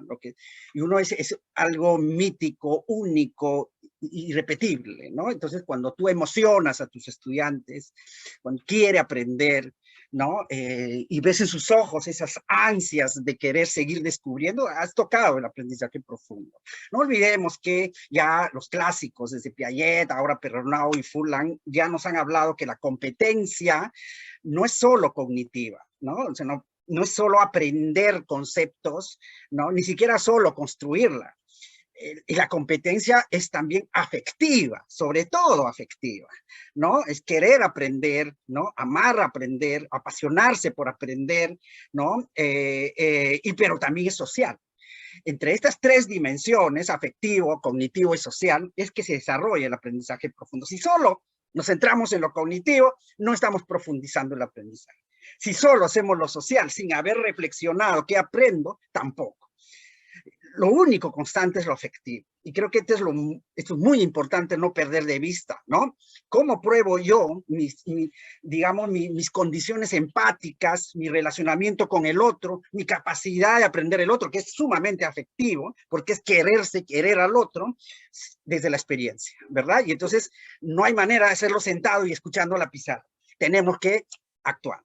y uno es algo mítico, único, irrepetible, ¿no? Entonces cuando tú emocionas a tus estudiantes, cuando quiere aprender, ¿no? Y ves en sus ojos esas ansias de querer seguir descubriendo, has tocado el aprendizaje profundo. No olvidemos que ya los clásicos, desde Piaget, ahora Perronau y Furlan, ya nos han hablado que la competencia no es solo cognitiva, ¿no? O sea, no es solo aprender conceptos, ¿no? Ni siquiera solo construirla. Y la competencia es también afectiva, sobre todo afectiva, ¿no? Es querer aprender, ¿no? Amar aprender, apasionarse por aprender, ¿no? Pero también es social. Entre estas tres dimensiones, afectivo, cognitivo y social, es que se desarrolla el aprendizaje profundo. Si solo nos centramos en lo cognitivo, no estamos profundizando el aprendizaje. Si solo hacemos lo social sin haber reflexionado qué aprendo, tampoco. Lo único constante es lo afectivo. Y creo que esto es muy importante no perder de vista, ¿no? ¿Cómo pruebo yo mis condiciones empáticas, mi relacionamiento con el otro, mi capacidad de aprender el otro, que es sumamente afectivo, porque es querer al otro desde la experiencia, ¿verdad? Y entonces no hay manera de hacerlo sentado y escuchando la pizarra. Tenemos que actuar.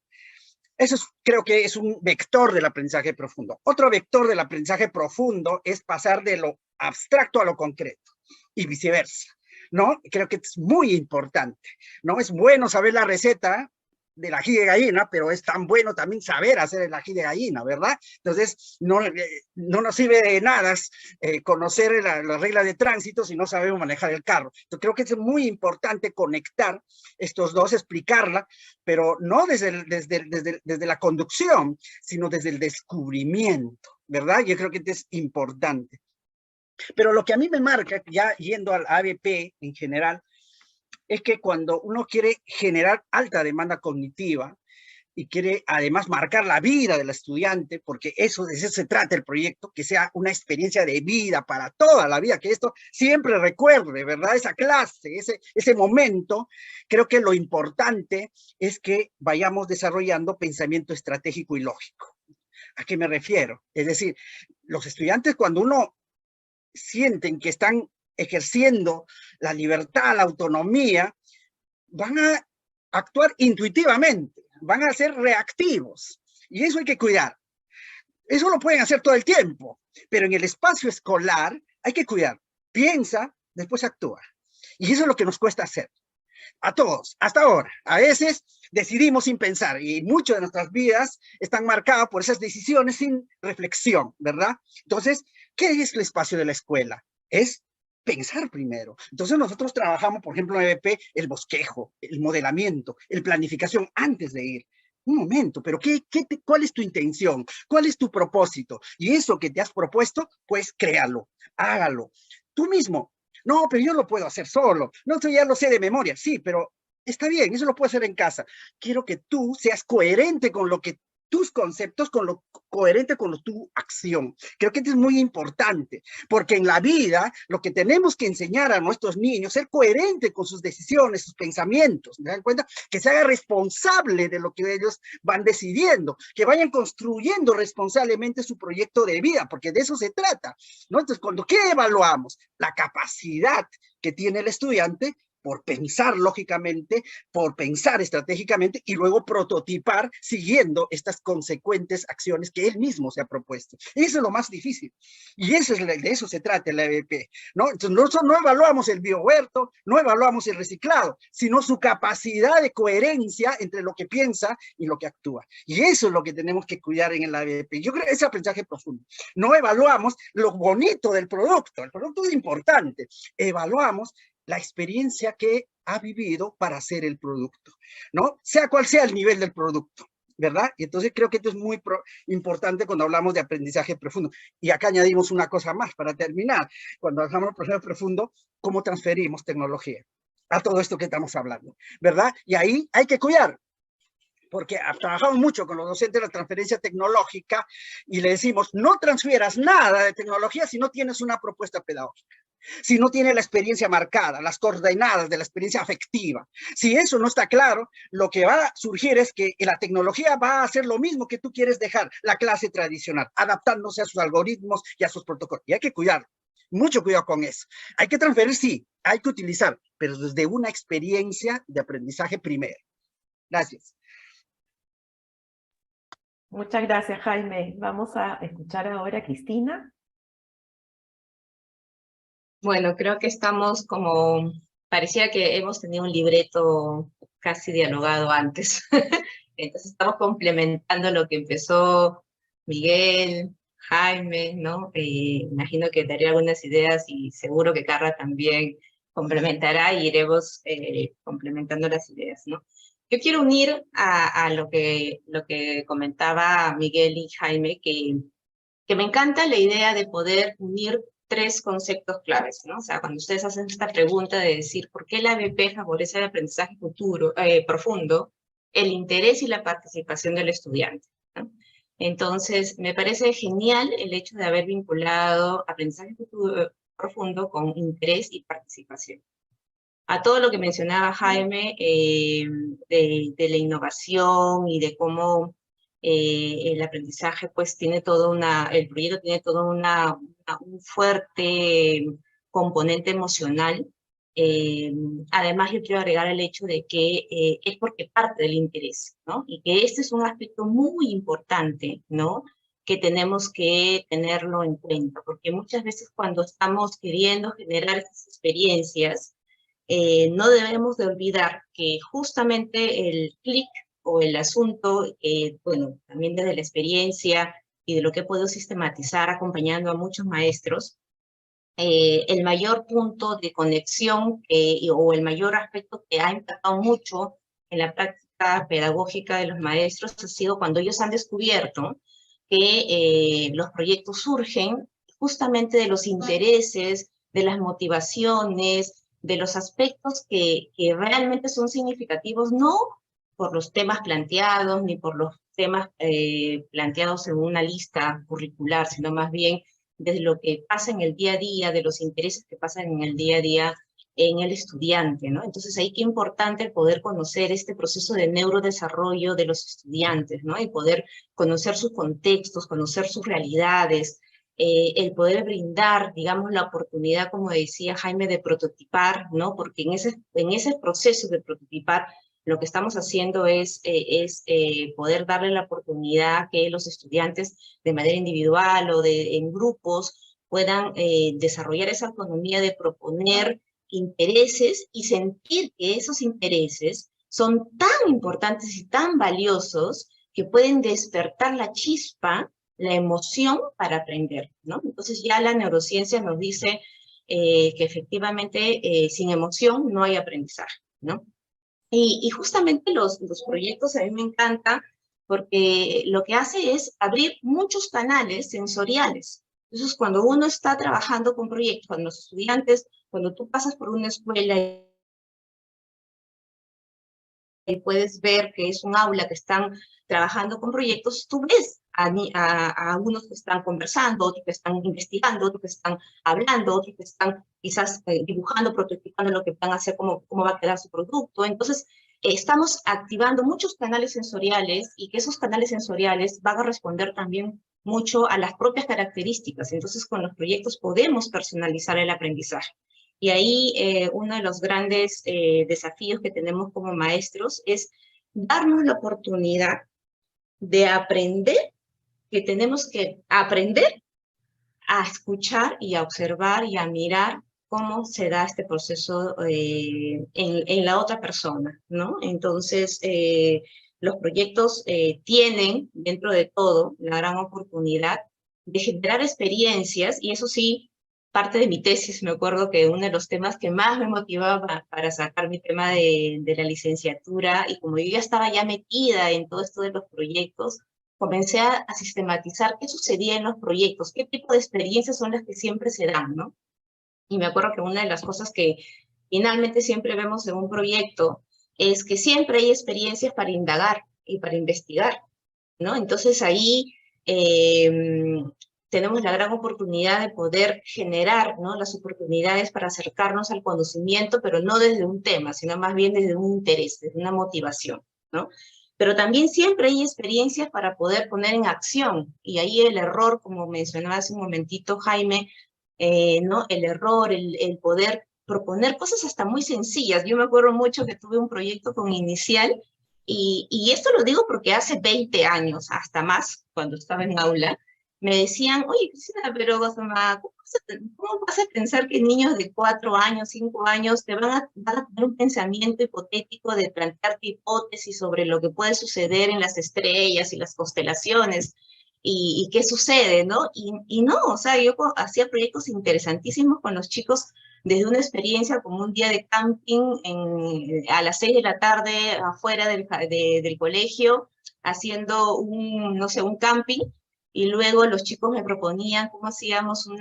Eso creo que es un vector del aprendizaje profundo. Otro vector del aprendizaje profundo es pasar de lo abstracto a lo concreto y viceversa, ¿no? Creo que es muy importante, ¿no? Es bueno saber la receta del ají de gallina, pero es tan bueno también saber hacer el ají de gallina, ¿verdad? Entonces, no nos sirve de nada conocer la regla de tránsito si no sabemos manejar el carro. Entonces, creo que es muy importante conectar estos dos, explicarla, pero no desde la conducción, sino desde el descubrimiento, ¿verdad? Yo creo que esto es importante. Pero lo que a mí me marca, ya yendo al ABP en general, es que cuando uno quiere generar alta demanda cognitiva y quiere además marcar la vida del estudiante, porque de eso se trata el proyecto, que sea una experiencia de vida para toda la vida, que esto siempre recuerde, ¿verdad? Esa clase, ese momento, creo que lo importante es que vayamos desarrollando pensamiento estratégico y lógico. ¿A qué me refiero? Es decir, los estudiantes cuando uno sienten que están ejerciendo la libertad, la autonomía, van a actuar intuitivamente, van a ser reactivos. Y eso hay que cuidar. Eso lo pueden hacer todo el tiempo, pero en el espacio escolar hay que cuidar. Piensa, después actúa. Y eso es lo que nos cuesta hacer. A todos, hasta ahora. A veces decidimos sin pensar y muchas de nuestras vidas están marcadas por esas decisiones sin reflexión, ¿verdad? Entonces, ¿qué es el espacio de la escuela? Es pensar primero. Entonces nosotros trabajamos, por ejemplo, en EBP, el bosquejo, el modelamiento, el planificación antes de ir. Un momento, pero ¿cuál es tu intención? ¿Cuál es tu propósito? Y eso que te has propuesto, pues créalo, hágalo. Tú mismo. No, pero yo lo puedo hacer solo. No, eso ya lo sé de memoria. Sí, pero está bien, eso lo puedo hacer en casa. Quiero que tú seas coherente con lo que tus conceptos, coherente con tu acción. Creo que esto es muy importante, porque en la vida lo que tenemos que enseñar a nuestros niños es ser coherente con sus decisiones, sus pensamientos. ¿Me dan cuenta? Que se haga responsable de lo que ellos van decidiendo, que vayan construyendo responsablemente su proyecto de vida, porque de eso se trata, ¿no? Entonces, ¿qué evaluamos? La capacidad que tiene el estudiante por pensar lógicamente, por pensar estratégicamente y luego prototipar siguiendo estas consecuentes acciones que él mismo se ha propuesto. Eso es lo más difícil. Y de eso se trata la EBP, ¿no? Entonces, nosotros no evaluamos el biohuerto, no evaluamos el reciclado, sino su capacidad de coherencia entre lo que piensa y lo que actúa. Y eso es lo que tenemos que cuidar en la EBP. Yo creo que ese aprendizaje profundo. No evaluamos lo bonito del producto. El producto es importante. Evaluamos la experiencia que ha vivido para hacer el producto, ¿no? Sea cual sea el nivel del producto, ¿verdad? Y entonces creo que esto es muy importante cuando hablamos de aprendizaje profundo. Y acá añadimos una cosa más para terminar. Cuando hablamos de aprendizaje profundo, ¿cómo transferimos tecnología a todo esto que estamos hablando, ¿verdad? Y ahí hay que cuidar. porque trabajamos mucho con los docentes de la transferencia tecnológica y le decimos, no transfieras nada de tecnología si no tienes una propuesta pedagógica, si no tienes la experiencia marcada, las coordenadas de la experiencia afectiva. Si eso no está claro, lo que va a surgir es que la tecnología va a hacer lo mismo que tú quieres dejar la clase tradicional, adaptándose a sus algoritmos y a sus protocolos. Y hay que cuidar, mucho cuidado con eso. Hay que transferir, sí, hay que utilizar, pero desde una experiencia de aprendizaje primero. Gracias. Muchas gracias, Jaime. Vamos a escuchar ahora a Cristina. Bueno, creo que estamos como, parecía que hemos tenido un libreto casi dialogado antes. Entonces estamos complementando lo que empezó Miguel, Jaime, ¿no? Imagino que daré algunas ideas y seguro que Carla también complementará y iremos complementando las ideas, ¿no? Yo quiero unir a lo que comentaba Miguel y Jaime, que me encanta la idea de poder unir tres conceptos claves, ¿no? O sea, cuando ustedes hacen esta pregunta de decir por qué la ABP favorece el aprendizaje profundo, el interés y la participación del estudiante, ¿no? Entonces, me parece genial el hecho de haber vinculado aprendizaje profundo con interés y participación. A todo lo que mencionaba Jaime de la innovación y de cómo el aprendizaje pues tiene el proyecto tiene todo un fuerte componente emocional. Además yo quiero agregar el hecho de que es porque parte del interés, ¿no? Y que este es un aspecto muy importante, ¿no? Que tenemos que tenerlo en cuenta, porque muchas veces cuando estamos queriendo generar estas experiencias, no debemos de olvidar que justamente el clic o el asunto, bueno, también desde la experiencia y de lo que puedo sistematizar acompañando a muchos maestros, el mayor punto de conexión o el mayor aspecto que ha impactado mucho en la práctica pedagógica de los maestros ha sido cuando ellos han descubierto que los proyectos surgen justamente de los intereses, de las motivaciones, de los aspectos que realmente son significativos, no por los temas planteados, ni por los temas planteados en una lista curricular, sino más bien desde lo que pasa en el día a día, de los intereses que pasan en el día a día en el estudiante, ¿no? Entonces ahí qué importante el poder conocer este proceso de neurodesarrollo de los estudiantes, ¿no? Y poder conocer sus contextos, conocer sus realidades, el poder brindar, digamos, la oportunidad, como decía Jaime, de prototipar, ¿no? Porque en ese proceso de prototipar, lo que estamos haciendo es poder darle la oportunidad que los estudiantes de manera individual o en grupos puedan desarrollar esa autonomía de proponer intereses y sentir que esos intereses son tan importantes y tan valiosos que pueden despertar la chispa, la emoción para aprender, ¿no? Entonces ya la neurociencia nos dice que efectivamente sin emoción no hay aprendizaje, ¿no? Y justamente los proyectos a mí me encantan porque lo que hace es abrir muchos canales sensoriales. Entonces, cuando uno está trabajando con proyectos, con los estudiantes, cuando tú pasas por una escuela y puedes ver que es un aula que están trabajando con proyectos, tú ves a unos que están conversando, otros que están investigando, otros que están hablando, otros que están quizás dibujando, prototipando lo que van a hacer, cómo va a quedar su producto. Entonces, estamos activando muchos canales sensoriales y que esos canales sensoriales van a responder también mucho a las propias características. Entonces, con los proyectos podemos personalizar el aprendizaje. Y ahí uno de los grandes desafíos que tenemos como maestros es darnos la oportunidad de aprender, que tenemos que aprender a escuchar y a observar y a mirar cómo se da este proceso en la otra persona, ¿no? Entonces, los proyectos tienen, dentro de todo, la gran oportunidad de generar experiencias, y eso sí, parte de mi tesis, me acuerdo que uno de los temas que más me motivaba para sacar mi tema de la licenciatura, y como yo ya estaba ya metida en todo esto de los proyectos, comencé a sistematizar qué sucedía en los proyectos, qué tipo de experiencias son las que siempre se dan, ¿no? Y me acuerdo que una de las cosas que finalmente siempre vemos en un proyecto es que siempre hay experiencias para indagar y para investigar, ¿no? Entonces ahí tenemos la gran oportunidad de poder generar, ¿no?, las oportunidades para acercarnos al conocimiento, pero no desde un tema, sino más bien desde un interés, desde una motivación, ¿no? Pero también siempre hay experiencias para poder poner en acción, y ahí el error, como mencionaba hace un momentito Jaime, ¿no?, el error, el poder proponer cosas hasta muy sencillas. Yo me acuerdo mucho que tuve un proyecto con Inicial, y esto lo digo porque hace 20 años, hasta más, cuando estaba en aula, me decían, oye, Cristina, pero ¿cómo vas a pensar que niños de 4 años, 5 años te van a tener un pensamiento hipotético de plantearte hipótesis sobre lo que puede suceder en las estrellas y las constelaciones? Y qué sucede, ¿no? Y no, o sea, yo hacía proyectos interesantísimos con los chicos desde una experiencia como un día de camping a las 6 de la tarde afuera del colegio, haciendo no sé, un camping, y luego los chicos me proponían cómo hacíamos un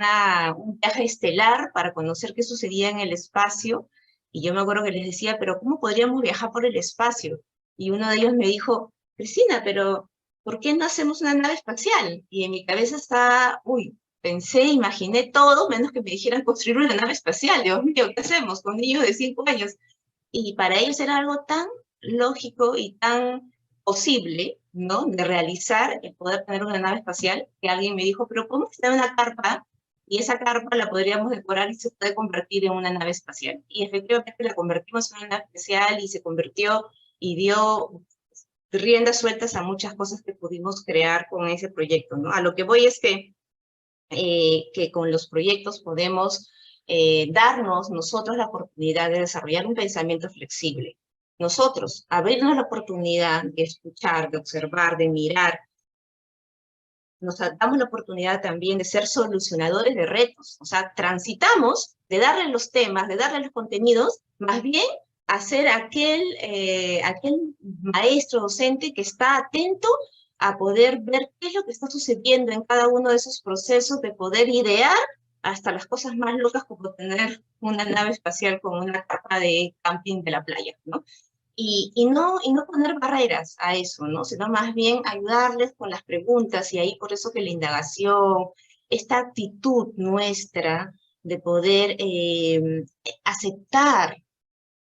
viaje estelar para conocer qué sucedía en el espacio, y yo me acuerdo que les decía, pero ¿cómo podríamos viajar por el espacio? Y uno de ellos me dijo, Cristina, pero ¿por qué no hacemos una nave espacial? Y en mi cabeza está, pensé, imaginé todo, menos que me dijeran construir una nave espacial. Dios mío, ¿qué hacemos con niños de 5 años? Y para ellos era algo tan lógico y tan posible, ¿no?, de realizar, el poder tener una nave espacial, que alguien me dijo, pero ¿cómo está una carpa? Y esa carpa la podríamos decorar y se puede convertir en una nave espacial. Y efectivamente la convertimos en una nave espacial y se convirtió y dio riendas sueltas a muchas cosas que pudimos crear con ese proyecto, ¿no? A lo que voy es que con los proyectos podemos darnos nosotros la oportunidad de desarrollar un pensamiento flexible. Nosotros, abrirnos la oportunidad de escuchar, de observar, de mirar, nos damos la oportunidad también de ser solucionadores de retos. O sea, transitamos de darle los temas, de darle los contenidos, más bien a ser aquel maestro docente que está atento a poder ver qué es lo que está sucediendo en cada uno de esos procesos, de poder idear hasta las cosas más locas como tener una nave espacial con una capa de camping de la playa, ¿no? Y no poner barreras a eso, ¿no? Sino más bien ayudarles con las preguntas, y ahí por eso que la indagación, esta actitud nuestra de poder aceptar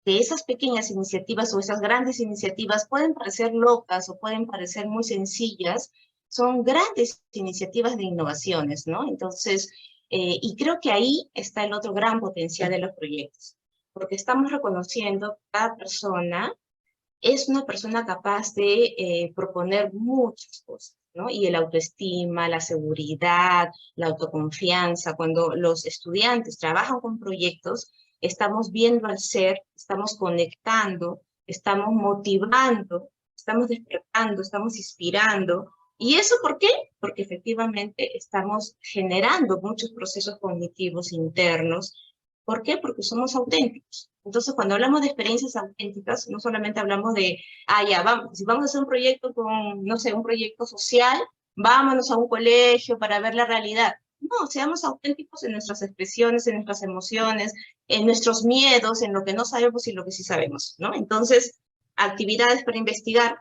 que esas pequeñas iniciativas o esas grandes iniciativas pueden parecer locas o pueden parecer muy sencillas, son grandes iniciativas de innovaciones, ¿no? Entonces, y creo que ahí está el otro gran potencial de los proyectos, porque estamos reconociendo que cada persona es una persona capaz de proponer muchas cosas, ¿no? Y el autoestima, la seguridad, la autoconfianza, cuando los estudiantes trabajan con proyectos, estamos viendo al ser, estamos conectando, estamos motivando, estamos despertando, estamos inspirando. ¿Y eso por qué? Porque efectivamente estamos generando muchos procesos cognitivos internos. ¿Por qué? Porque somos auténticos. Entonces, cuando hablamos de experiencias auténticas, no solamente hablamos de, ya, vamos, si vamos a hacer un proyecto con, no sé, un proyecto social, vámonos a un colegio para ver la realidad. No, seamos auténticos en nuestras expresiones, en nuestras emociones, en nuestros miedos, en lo que no sabemos y lo que sí sabemos, ¿no? Entonces, actividades para investigar,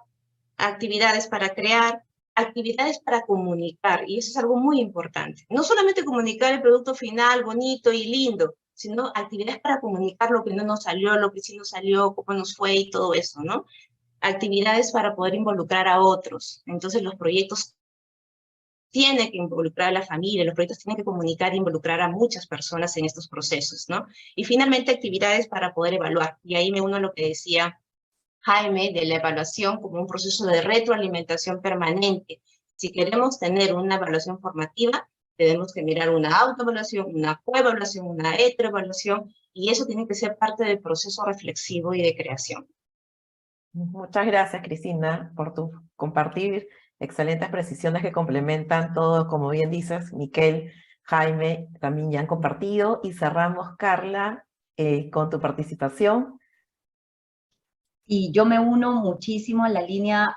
actividades para crear, actividades para comunicar, y eso es algo muy importante. No solamente comunicar el producto final bonito y lindo, sino actividades para comunicar lo que no nos salió, lo que sí nos salió, cómo nos fue y todo eso, ¿no? Actividades para poder involucrar a otros. Entonces los proyectos tienen que involucrar a la familia, los proyectos tienen que comunicar e involucrar a muchas personas en estos procesos, ¿no? Y finalmente actividades para poder evaluar. Y ahí me uno a lo que decía Jaime, de la evaluación como un proceso de retroalimentación permanente. Si queremos tener una evaluación formativa, tenemos que mirar una autoevaluación, una coevaluación, una heteroevaluación, y eso tiene que ser parte del proceso reflexivo y de creación. Muchas gracias, Cristina, por tu compartir excelentes precisiones que complementan todo, como bien dices, Miquel, Jaime, también ya han compartido, y cerramos, Carla, con tu participación. Y yo me uno muchísimo a la línea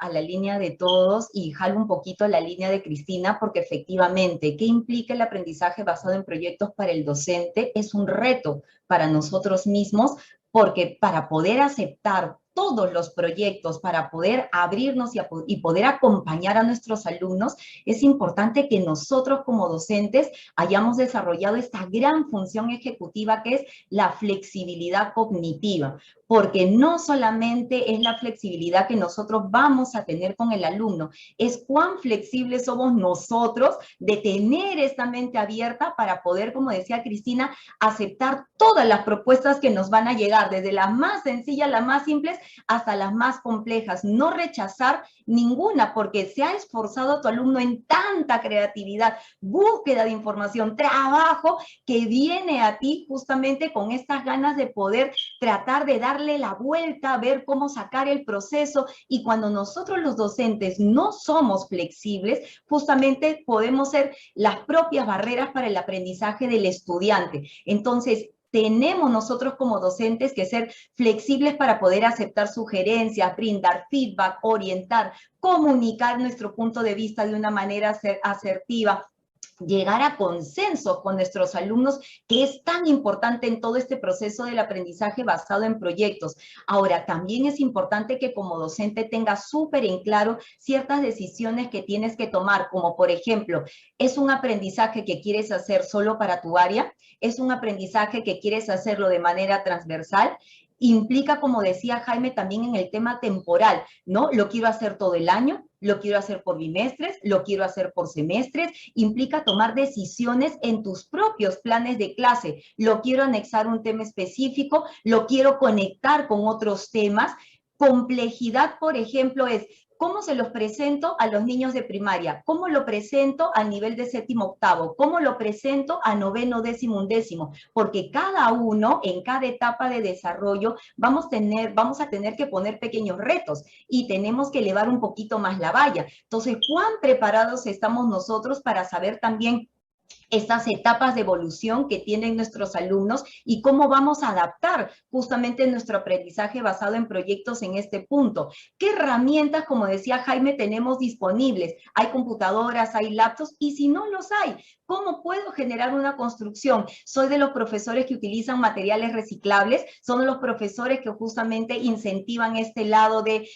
de todos y jalo un poquito la línea de Cristina, porque efectivamente, ¿qué implica el aprendizaje basado en proyectos para el docente? Es un reto para nosotros mismos, porque para poder aceptar todos los proyectos para poder abrirnos y poder acompañar a nuestros alumnos, es importante que nosotros como docentes hayamos desarrollado esta gran función ejecutiva que es la flexibilidad cognitiva, porque no solamente es la flexibilidad que nosotros vamos a tener con el alumno, es cuán flexibles somos nosotros de tener esta mente abierta para poder, como decía Cristina, aceptar todas las propuestas que nos van a llegar, desde las más sencillas, las más simples, hasta las más complejas. No rechazar ninguna, porque se ha esforzado tu alumno en tanta creatividad, búsqueda de información, trabajo, que viene a ti justamente con estas ganas de poder tratar de darle la vuelta, ver cómo sacar el proceso, y cuando nosotros los docentes no somos flexibles, justamente podemos ser las propias barreras para el aprendizaje del estudiante. Entonces, tenemos nosotros como docentes que ser flexibles para poder aceptar sugerencias, brindar feedback, orientar, comunicar nuestro punto de vista de una manera asertiva, llegar a consensos con nuestros alumnos, que es tan importante en todo este proceso del aprendizaje basado en proyectos. Ahora, también es importante que como docente tengas súper en claro ciertas decisiones que tienes que tomar, como por ejemplo, ¿es un aprendizaje que quieres hacer solo para tu área? ¿Es un aprendizaje que quieres hacerlo de manera transversal? Implica, como decía Jaime, también en el tema temporal, ¿no? Lo quiero hacer todo el año, lo quiero hacer por bimestres, lo quiero hacer por semestres. Implica tomar decisiones en tus propios planes de clase. Lo quiero anexar un tema específico, lo quiero conectar con otros temas. Complejidad, por ejemplo, es ¿cómo se los presento a los niños de primaria? ¿Cómo lo presento al nivel de séptimo, octavo? ¿Cómo lo presento a noveno, décimo, undécimo? Porque cada uno, en cada etapa de desarrollo, vamos a tener que poner pequeños retos y tenemos que elevar un poquito más la valla. Entonces, ¿cuán preparados estamos nosotros para saber también estas etapas de evolución que tienen nuestros alumnos y cómo vamos a adaptar justamente nuestro aprendizaje basado en proyectos en este punto? ¿Qué herramientas, como decía Jaime, tenemos disponibles? ¿Hay computadoras, hay laptops? Y si no los hay, ¿cómo puedo generar una construcción? ¿Soy de los profesores que utilizan materiales reciclables? ¿Son de los profesores que justamente incentivan este lado de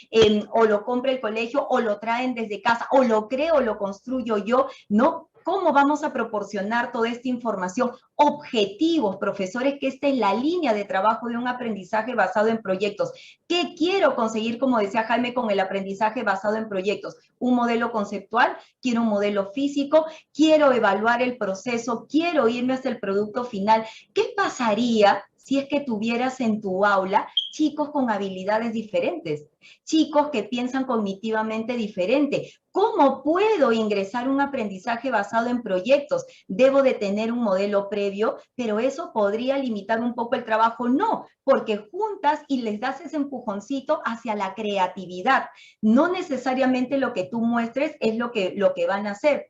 o lo compra el colegio o lo traen desde casa o lo creo o lo construyo yo? ¿No? ¿Cómo vamos a proporcionar toda esta información? Objetivos, profesores, que esta es la línea de trabajo de un aprendizaje basado en proyectos. ¿Qué quiero conseguir, como decía Jaime, con el aprendizaje basado en proyectos? ¿Un modelo conceptual? ¿Quiero un modelo físico? ¿Quiero evaluar el proceso? ¿Quiero irme hasta el producto final? ¿Qué pasaría si es que tuvieras en tu aula chicos con habilidades diferentes, chicos que piensan cognitivamente diferente? ¿Cómo puedo ingresar un aprendizaje basado en proyectos? ¿Debo de tener un modelo previo? Pero eso podría limitar un poco el trabajo. No, porque juntas y les das ese empujoncito hacia la creatividad. No necesariamente lo que tú muestres es lo que van a hacer.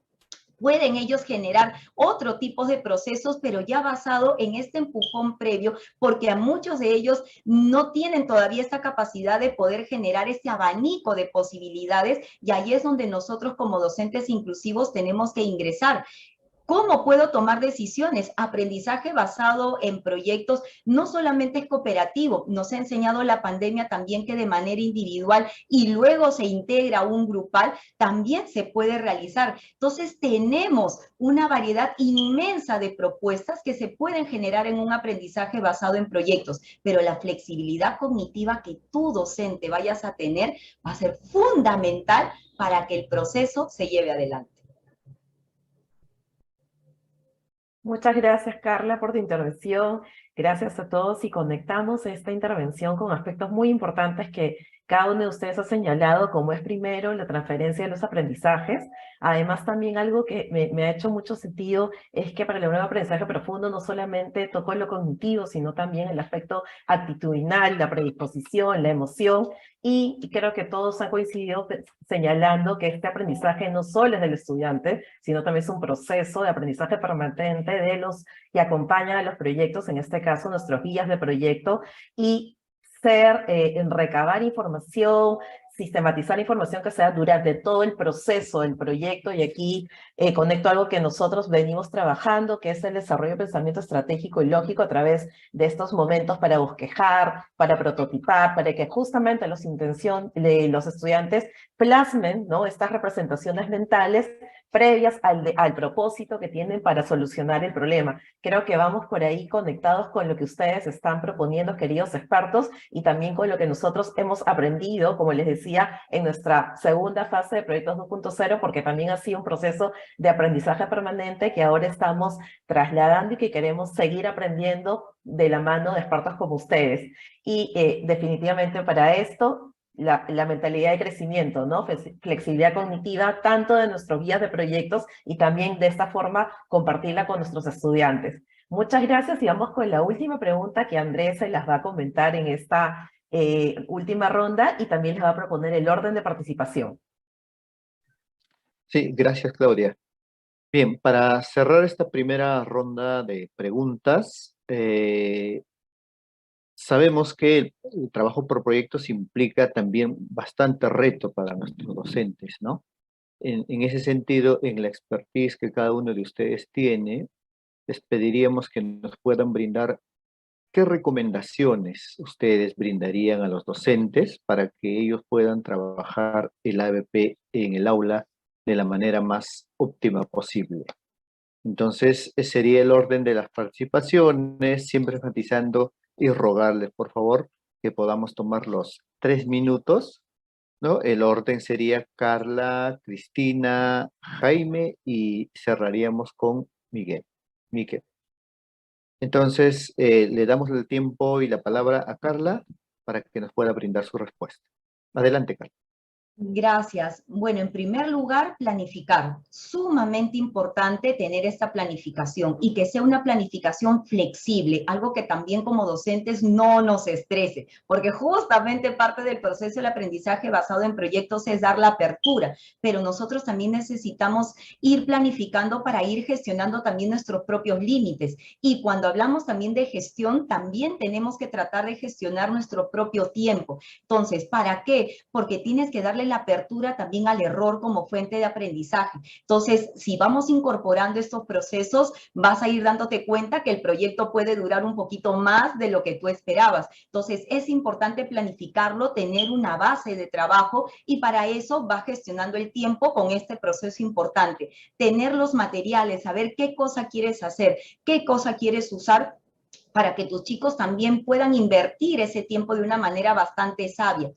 Pueden ellos generar otro tipo de procesos, pero ya basado en este empujón previo, porque a muchos de ellos no tienen todavía esta capacidad de poder generar este abanico de posibilidades, y ahí es donde nosotros como docentes inclusivos tenemos que ingresar. ¿Cómo puedo tomar decisiones? Aprendizaje basado en proyectos no solamente es cooperativo, nos ha enseñado la pandemia también que de manera individual y luego se integra un grupal, también se puede realizar. Entonces tenemos una variedad inmensa de propuestas que se pueden generar en un aprendizaje basado en proyectos, pero la flexibilidad cognitiva que tú, docente, vayas a tener va a ser fundamental para que el proceso se lleve adelante. Muchas gracias, Carla, por tu intervención. Gracias a todos y conectamos esta intervención con aspectos muy importantes que cada uno de ustedes ha señalado, como es primero la transferencia de los aprendizajes. Además, también algo que me ha hecho mucho sentido es que para lograr un aprendizaje profundo no solamente tocó lo cognitivo, sino también el aspecto actitudinal, la predisposición, la emoción. Y creo que todos han coincidido señalando que este aprendizaje no solo es del estudiante, sino también es un proceso de aprendizaje permanente de los que acompañan a los proyectos, en este caso nuestros guías de proyecto, y en recabar información, sistematizar la información que se da durante todo el proceso del proyecto, y aquí conecto algo que nosotros venimos trabajando, que es el desarrollo de pensamiento estratégico y lógico a través de estos momentos para bosquejar, para prototipar, para que justamente los estudiantes plasmen, ¿no?, estas representaciones mentales previas al propósito que tienen para solucionar el problema. Creo que vamos por ahí conectados con lo que ustedes están proponiendo, queridos expertos, y también con lo que nosotros hemos aprendido, como les decía, en nuestra segunda fase de Proyectos 2.0, porque también ha sido un proceso de aprendizaje permanente que ahora estamos trasladando y que queremos seguir aprendiendo de la mano de expertos como ustedes. Y definitivamente para esto, la mentalidad de crecimiento, ¿no? Flexibilidad cognitiva, tanto de nuestros guías de proyectos y también de esta forma compartirla con nuestros estudiantes. Muchas gracias y vamos con la última pregunta que Andrés se las va a comentar en esta última ronda y también les va a proponer el orden de participación. Sí, gracias, Claudia. Bien, para cerrar esta primera ronda de preguntas, sabemos que el trabajo por proyectos implica también bastante reto para nuestros docentes, ¿no? En ese sentido, en la expertise que cada uno de ustedes tiene, les pediríamos que nos puedan brindar qué recomendaciones ustedes brindarían a los docentes para que ellos puedan trabajar el ABP en el aula de la manera más óptima posible. Entonces, ese sería el orden de las participaciones, siempre enfatizando y rogarles, por favor, que podamos tomar los 3 minutos, ¿no? El orden sería Carla, Cristina, Jaime y cerraríamos con Miguel. Entonces, le damos el tiempo y la palabra a Carla para que nos pueda brindar su respuesta. Adelante, Carla. Gracias. Bueno, en primer lugar, planificar. Sumamente importante tener esta planificación y que sea una planificación flexible, algo que también como docentes no nos estrese, porque justamente parte del proceso del aprendizaje basado en proyectos es dar la apertura, pero nosotros también necesitamos ir planificando para ir gestionando también nuestros propios límites. Y cuando hablamos también de gestión, también tenemos que tratar de gestionar nuestro propio tiempo. Entonces, ¿para qué? Porque tienes que darle la apertura también al error como fuente de aprendizaje. Entonces, si vamos incorporando estos procesos, vas a ir dándote cuenta que el proyecto puede durar un poquito más de lo que tú esperabas. Entonces, es importante planificarlo, tener una base de trabajo y para eso vas gestionando el tiempo con este proceso importante. Tener los materiales, saber qué cosa quieres hacer, qué cosa quieres usar para que tus chicos también puedan invertir ese tiempo de una manera bastante sabia.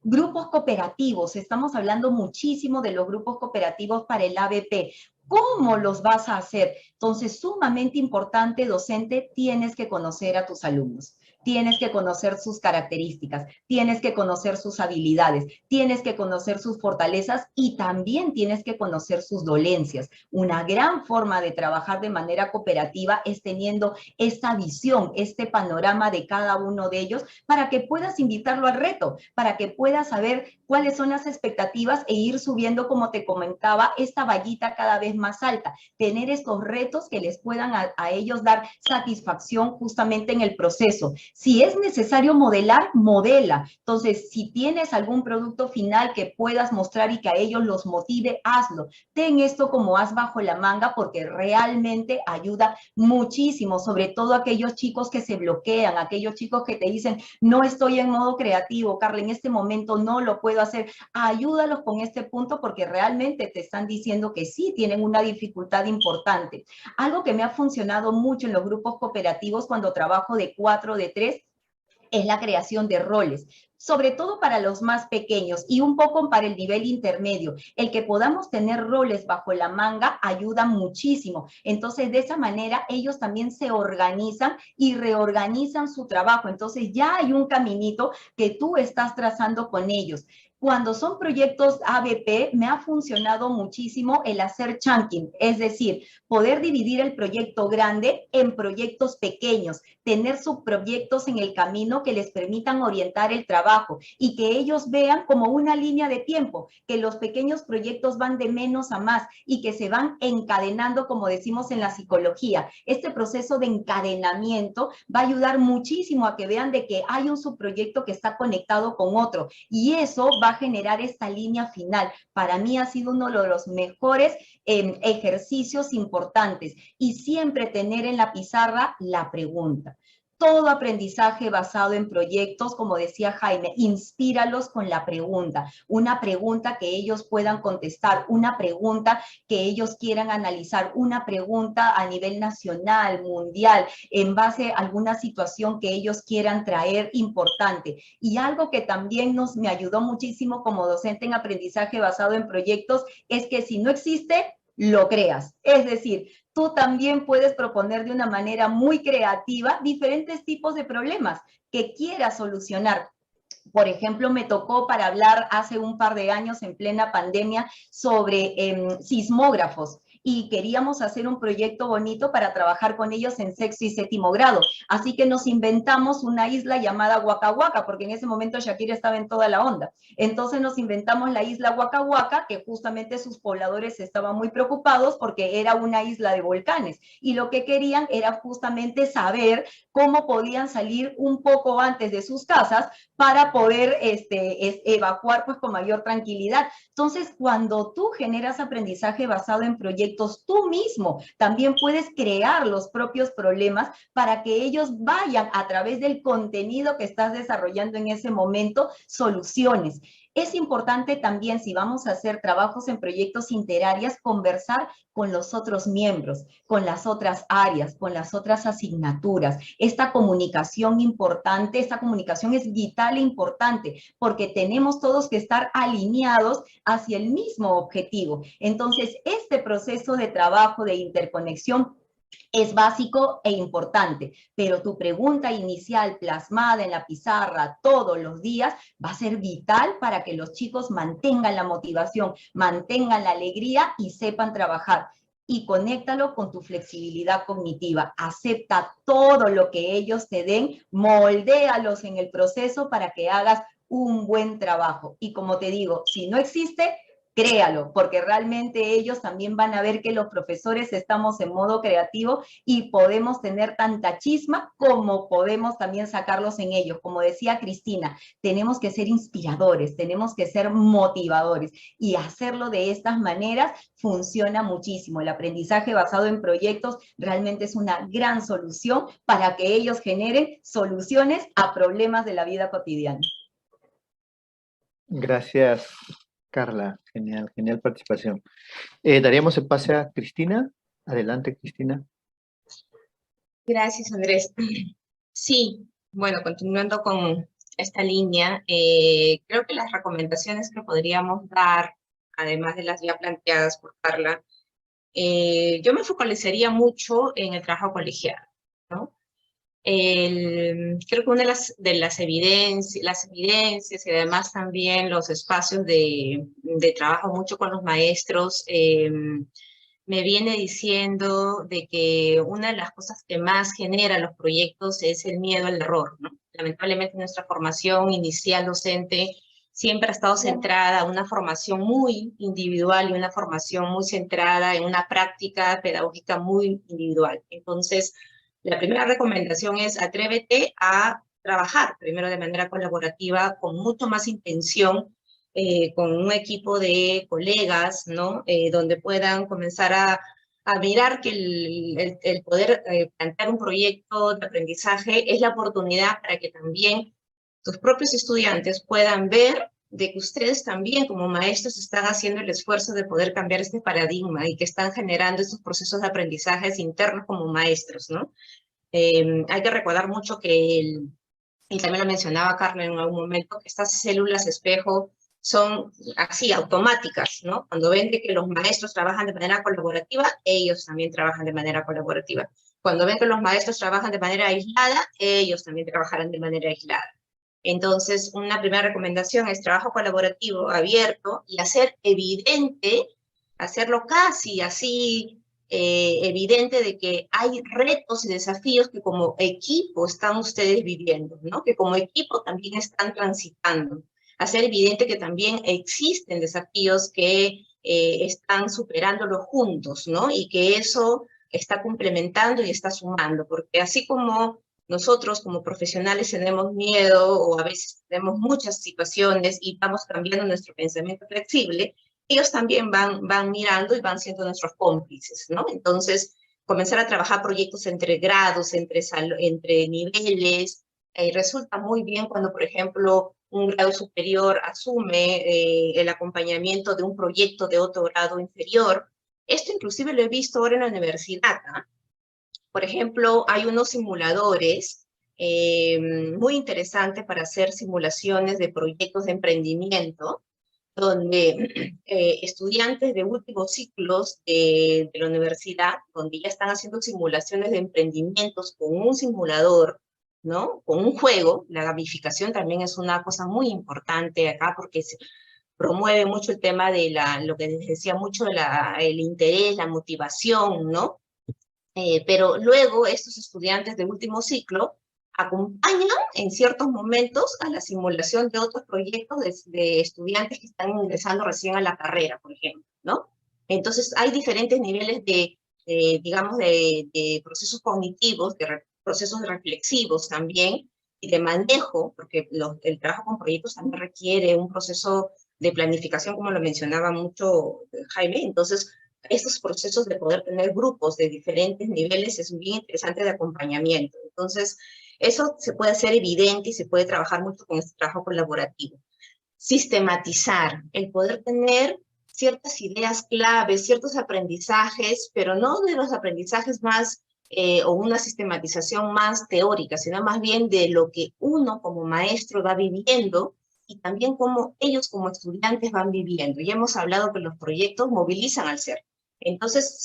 Grupos cooperativos, estamos hablando muchísimo de los grupos cooperativos para el ABP. ¿Cómo los vas a hacer? Entonces, sumamente importante, docente, tienes que conocer a tus alumnos. Tienes que conocer sus características, tienes que conocer sus habilidades, tienes que conocer sus fortalezas y también tienes que conocer sus dolencias. Una gran forma de trabajar de manera cooperativa es teniendo esta visión, este panorama de cada uno de ellos para que puedas invitarlo al reto, para que puedas saber cuáles son las expectativas e ir subiendo, como te comentaba, esta vallita cada vez más alta. Tener estos retos que les puedan a ellos dar satisfacción justamente en el proceso. Si es necesario modelar, modela. Entonces, si tienes algún producto final que puedas mostrar y que a ellos los motive, hazlo. Ten esto como as bajo la manga porque realmente ayuda muchísimo, sobre todo aquellos chicos que se bloquean, aquellos chicos que te dicen, no estoy en modo creativo, Carla, en este momento no lo puedo hacer. Ayúdalos con este punto porque realmente te están diciendo que sí tienen una dificultad importante. Algo que me ha funcionado mucho en los grupos cooperativos cuando trabajo de 4, de 3, es la creación de roles, sobre todo para los más pequeños y un poco para el nivel intermedio. El que podamos tener roles bajo la manga ayuda muchísimo. Entonces, de esa manera, ellos también se organizan y reorganizan su trabajo. Entonces, ya hay un caminito que tú estás trazando con ellos. Cuando son proyectos ABP, me ha funcionado muchísimo el hacer chunking, es decir, poder dividir el proyecto grande en proyectos pequeños, tener subproyectos en el camino que les permitan orientar el trabajo y que ellos vean como una línea de tiempo, que los pequeños proyectos van de menos a más y que se van encadenando, como decimos en la psicología. Este proceso de encadenamiento va a ayudar muchísimo a que vean de que hay un subproyecto que está conectado con otro y eso va va a generar esta línea final. Para mí ha sido uno de los mejores ejercicios importantes, y siempre tener en la pizarra la pregunta. Todo aprendizaje basado en proyectos, como decía Jaime, inspíralos con la pregunta, una pregunta que ellos puedan contestar, una pregunta que ellos quieran analizar, una pregunta a nivel nacional, mundial, en base a alguna situación que ellos quieran traer importante. Y algo que también me ayudó muchísimo como docente en aprendizaje basado en proyectos es que si no existe, lo creas. Es decir, tú también puedes proponer de una manera muy creativa diferentes tipos de problemas que quieras solucionar. Por ejemplo, me tocó para hablar hace un par de años en plena pandemia sobre sismógrafos, y queríamos hacer un proyecto bonito para trabajar con ellos en sexto y séptimo grado. Así que nos inventamos una isla llamada Waka Waka, porque en ese momento Shakira estaba en toda la onda. Entonces nos inventamos la isla Waka Waka, que justamente sus pobladores estaban muy preocupados porque era una isla de volcanes, y lo que querían era justamente saber cómo podían salir un poco antes de sus casas para poder evacuar pues con mayor tranquilidad. Entonces, cuando tú generas aprendizaje basado en proyectos, tú mismo también puedes crear los propios problemas para que ellos vayan a través del contenido que estás desarrollando en ese momento, soluciones. Es importante también, si vamos a hacer trabajos en proyectos interáreas, conversar con los otros miembros, con las otras áreas, con las otras asignaturas. Esta comunicación importante, esta comunicación es vital e importante, porque tenemos todos que estar alineados hacia el mismo objetivo. Entonces, este proceso de trabajo, de interconexión, es básico e importante, pero tu pregunta inicial plasmada en la pizarra todos los días va a ser vital para que los chicos mantengan la motivación, mantengan la alegría y sepan trabajar. Y conéctalo con tu flexibilidad cognitiva. Acepta todo lo que ellos te den, moldéalos en el proceso para que hagas un buen trabajo. Y como te digo, si no existe, créalo, porque realmente ellos también van a ver que los profesores estamos en modo creativo y podemos tener tanta chisma como podemos también sacarlos en ellos. Como decía Cristina, tenemos que ser inspiradores, tenemos que ser motivadores, y hacerlo de estas maneras funciona muchísimo. El aprendizaje basado en proyectos realmente es una gran solución para que ellos generen soluciones a problemas de la vida cotidiana. Gracias, Carla. Genial, genial participación. Daríamos el pase a Cristina. Adelante, Cristina. Gracias, Andrés. Sí, bueno, continuando con esta línea, creo que las recomendaciones que podríamos dar, además de las ya planteadas por Carla, yo me focalizaría mucho en el trabajo colegial, ¿no? Creo que una de las evidencias y además también los espacios de trabajo mucho con los maestros, me viene diciendo de que una de las cosas que más genera los proyectos es el miedo al error, ¿no? Lamentablemente nuestra formación inicial docente siempre ha estado centrada en una formación muy individual y una formación muy centrada en una práctica pedagógica muy individual. Entonces, la primera recomendación es atrévete a trabajar primero de manera colaborativa, con mucho más intención, con un equipo de colegas, ¿no? Donde puedan comenzar a mirar que el poder plantear un proyecto de aprendizaje es la oportunidad para que también tus propios estudiantes puedan ver de que ustedes también como maestros están haciendo el esfuerzo de poder cambiar este paradigma y que están generando estos procesos de aprendizajes internos como maestros, ¿no? Hay que recordar mucho que, y también lo mencionaba Carla en algún momento, que estas células espejo son así, automáticas, ¿no? Cuando ven que los maestros trabajan de manera colaborativa, ellos también trabajan de manera colaborativa. Cuando ven que los maestros trabajan de manera aislada, ellos también trabajarán de manera aislada. Entonces, una primera recomendación es trabajo colaborativo, abierto, y hacer evidente, hacerlo casi así evidente de que hay retos y desafíos que como equipo están ustedes viviendo, ¿no? Que como equipo también están transitando. Hacer evidente que también existen desafíos que están superándolos juntos, ¿no? Y que eso está complementando y está sumando, porque así como nosotros como profesionales tenemos miedo o a veces tenemos muchas situaciones y vamos cambiando nuestro pensamiento flexible, ellos también van mirando y van siendo nuestros cómplices, ¿no? Entonces, comenzar a trabajar proyectos entre grados, entre niveles, resulta muy bien cuando, por ejemplo, un grado superior asume el acompañamiento de un proyecto de otro grado inferior. Esto inclusive lo he visto ahora en la universidad, ¿no? Por ejemplo, hay unos simuladores muy interesantes para hacer simulaciones de proyectos de emprendimiento, donde estudiantes de últimos ciclos de la universidad, donde ya están haciendo simulaciones de emprendimientos con un simulador, ¿no? Con un juego. La gamificación también es una cosa muy importante acá porque se promueve mucho el tema de lo que les decía mucho, el interés, la motivación, ¿no? Pero luego estos estudiantes de último ciclo acompañan en ciertos momentos a la simulación de otros proyectos de estudiantes que están ingresando recién a la carrera, por ejemplo, ¿no? Entonces hay diferentes niveles digamos, de procesos cognitivos, procesos reflexivos también, y de manejo, porque el trabajo con proyectos también requiere un proceso de planificación, como lo mencionaba mucho Jaime. Entonces, estos procesos de poder tener grupos de diferentes niveles es bien interesante de acompañamiento. Entonces, eso se puede hacer evidente y se puede trabajar mucho con este trabajo colaborativo. Sistematizar, el poder tener ciertas ideas claves, ciertos aprendizajes, pero no de los aprendizajes más o una sistematización más teórica, sino más bien de lo que uno como maestro va viviendo y también cómo ellos como estudiantes van viviendo. Ya hemos hablado que los proyectos movilizan al ser. Entonces,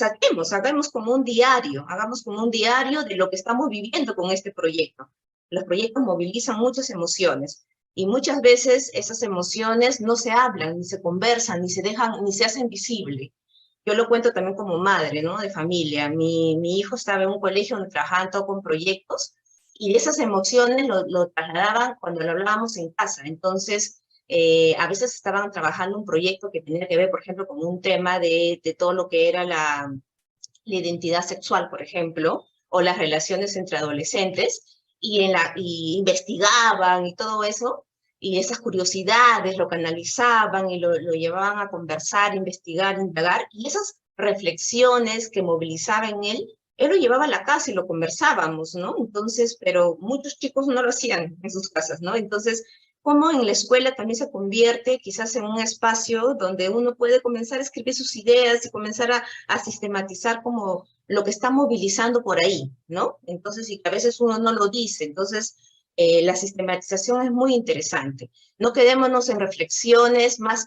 hagamos como un diario, hagamos como un diario de lo que estamos viviendo con este proyecto. Los proyectos movilizan muchas emociones y muchas veces esas emociones no se hablan, ni se conversan, ni se dejan, ni se hacen visible. Yo lo cuento también como madre, ¿no? De familia. Mi hijo estaba en un colegio donde trabajaban todo con proyectos y de esas emociones lo trasladaban cuando lo hablábamos en casa. Entonces, a veces estaban trabajando un proyecto que tenía que ver, por ejemplo, con un tema de todo lo que era la identidad sexual, por ejemplo, o las relaciones entre adolescentes, y investigaban y todo eso, y esas curiosidades lo canalizaban y lo llevaban a conversar, investigar, indagar, y esas reflexiones que movilizaba en él lo llevaba a la casa y lo conversábamos, ¿no? Entonces, pero muchos chicos no lo hacían en sus casas, ¿no? Entonces, cómo en la escuela también se convierte quizás en un espacio donde uno puede comenzar a escribir sus ideas y comenzar a sistematizar como lo que está movilizando por ahí, ¿no? Entonces, y que a veces uno no lo dice. Entonces, la sistematización es muy interesante. No quedémonos en reflexiones, más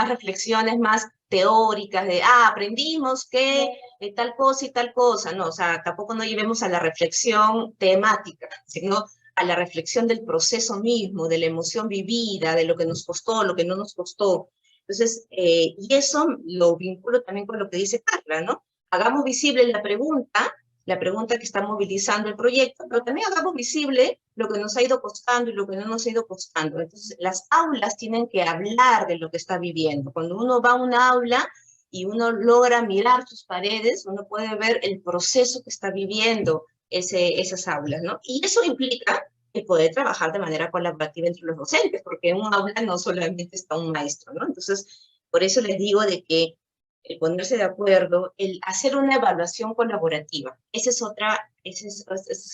reflexiones más teóricas de, aprendimos que tal cosa y tal cosa. No, o sea, tampoco no llevemos a la reflexión temática, sino a la reflexión del proceso mismo, de la emoción vivida, de lo que nos costó, lo que no nos costó. Entonces, y eso lo vinculo también con lo que dice Carla, ¿no? Hagamos visible la pregunta que está movilizando el proyecto, pero también hagamos visible lo que nos ha ido costando y lo que no nos ha ido costando. Entonces, las aulas tienen que hablar de lo que está viviendo. Cuando uno va a una aula y uno logra mirar sus paredes, uno puede ver el proceso que está viviendo esas aulas, ¿no? Y eso implica el poder trabajar de manera colaborativa entre los docentes, porque en un aula no solamente está un maestro, ¿no? Entonces, por eso les digo de que el ponerse de acuerdo, el hacer una evaluación colaborativa, ese es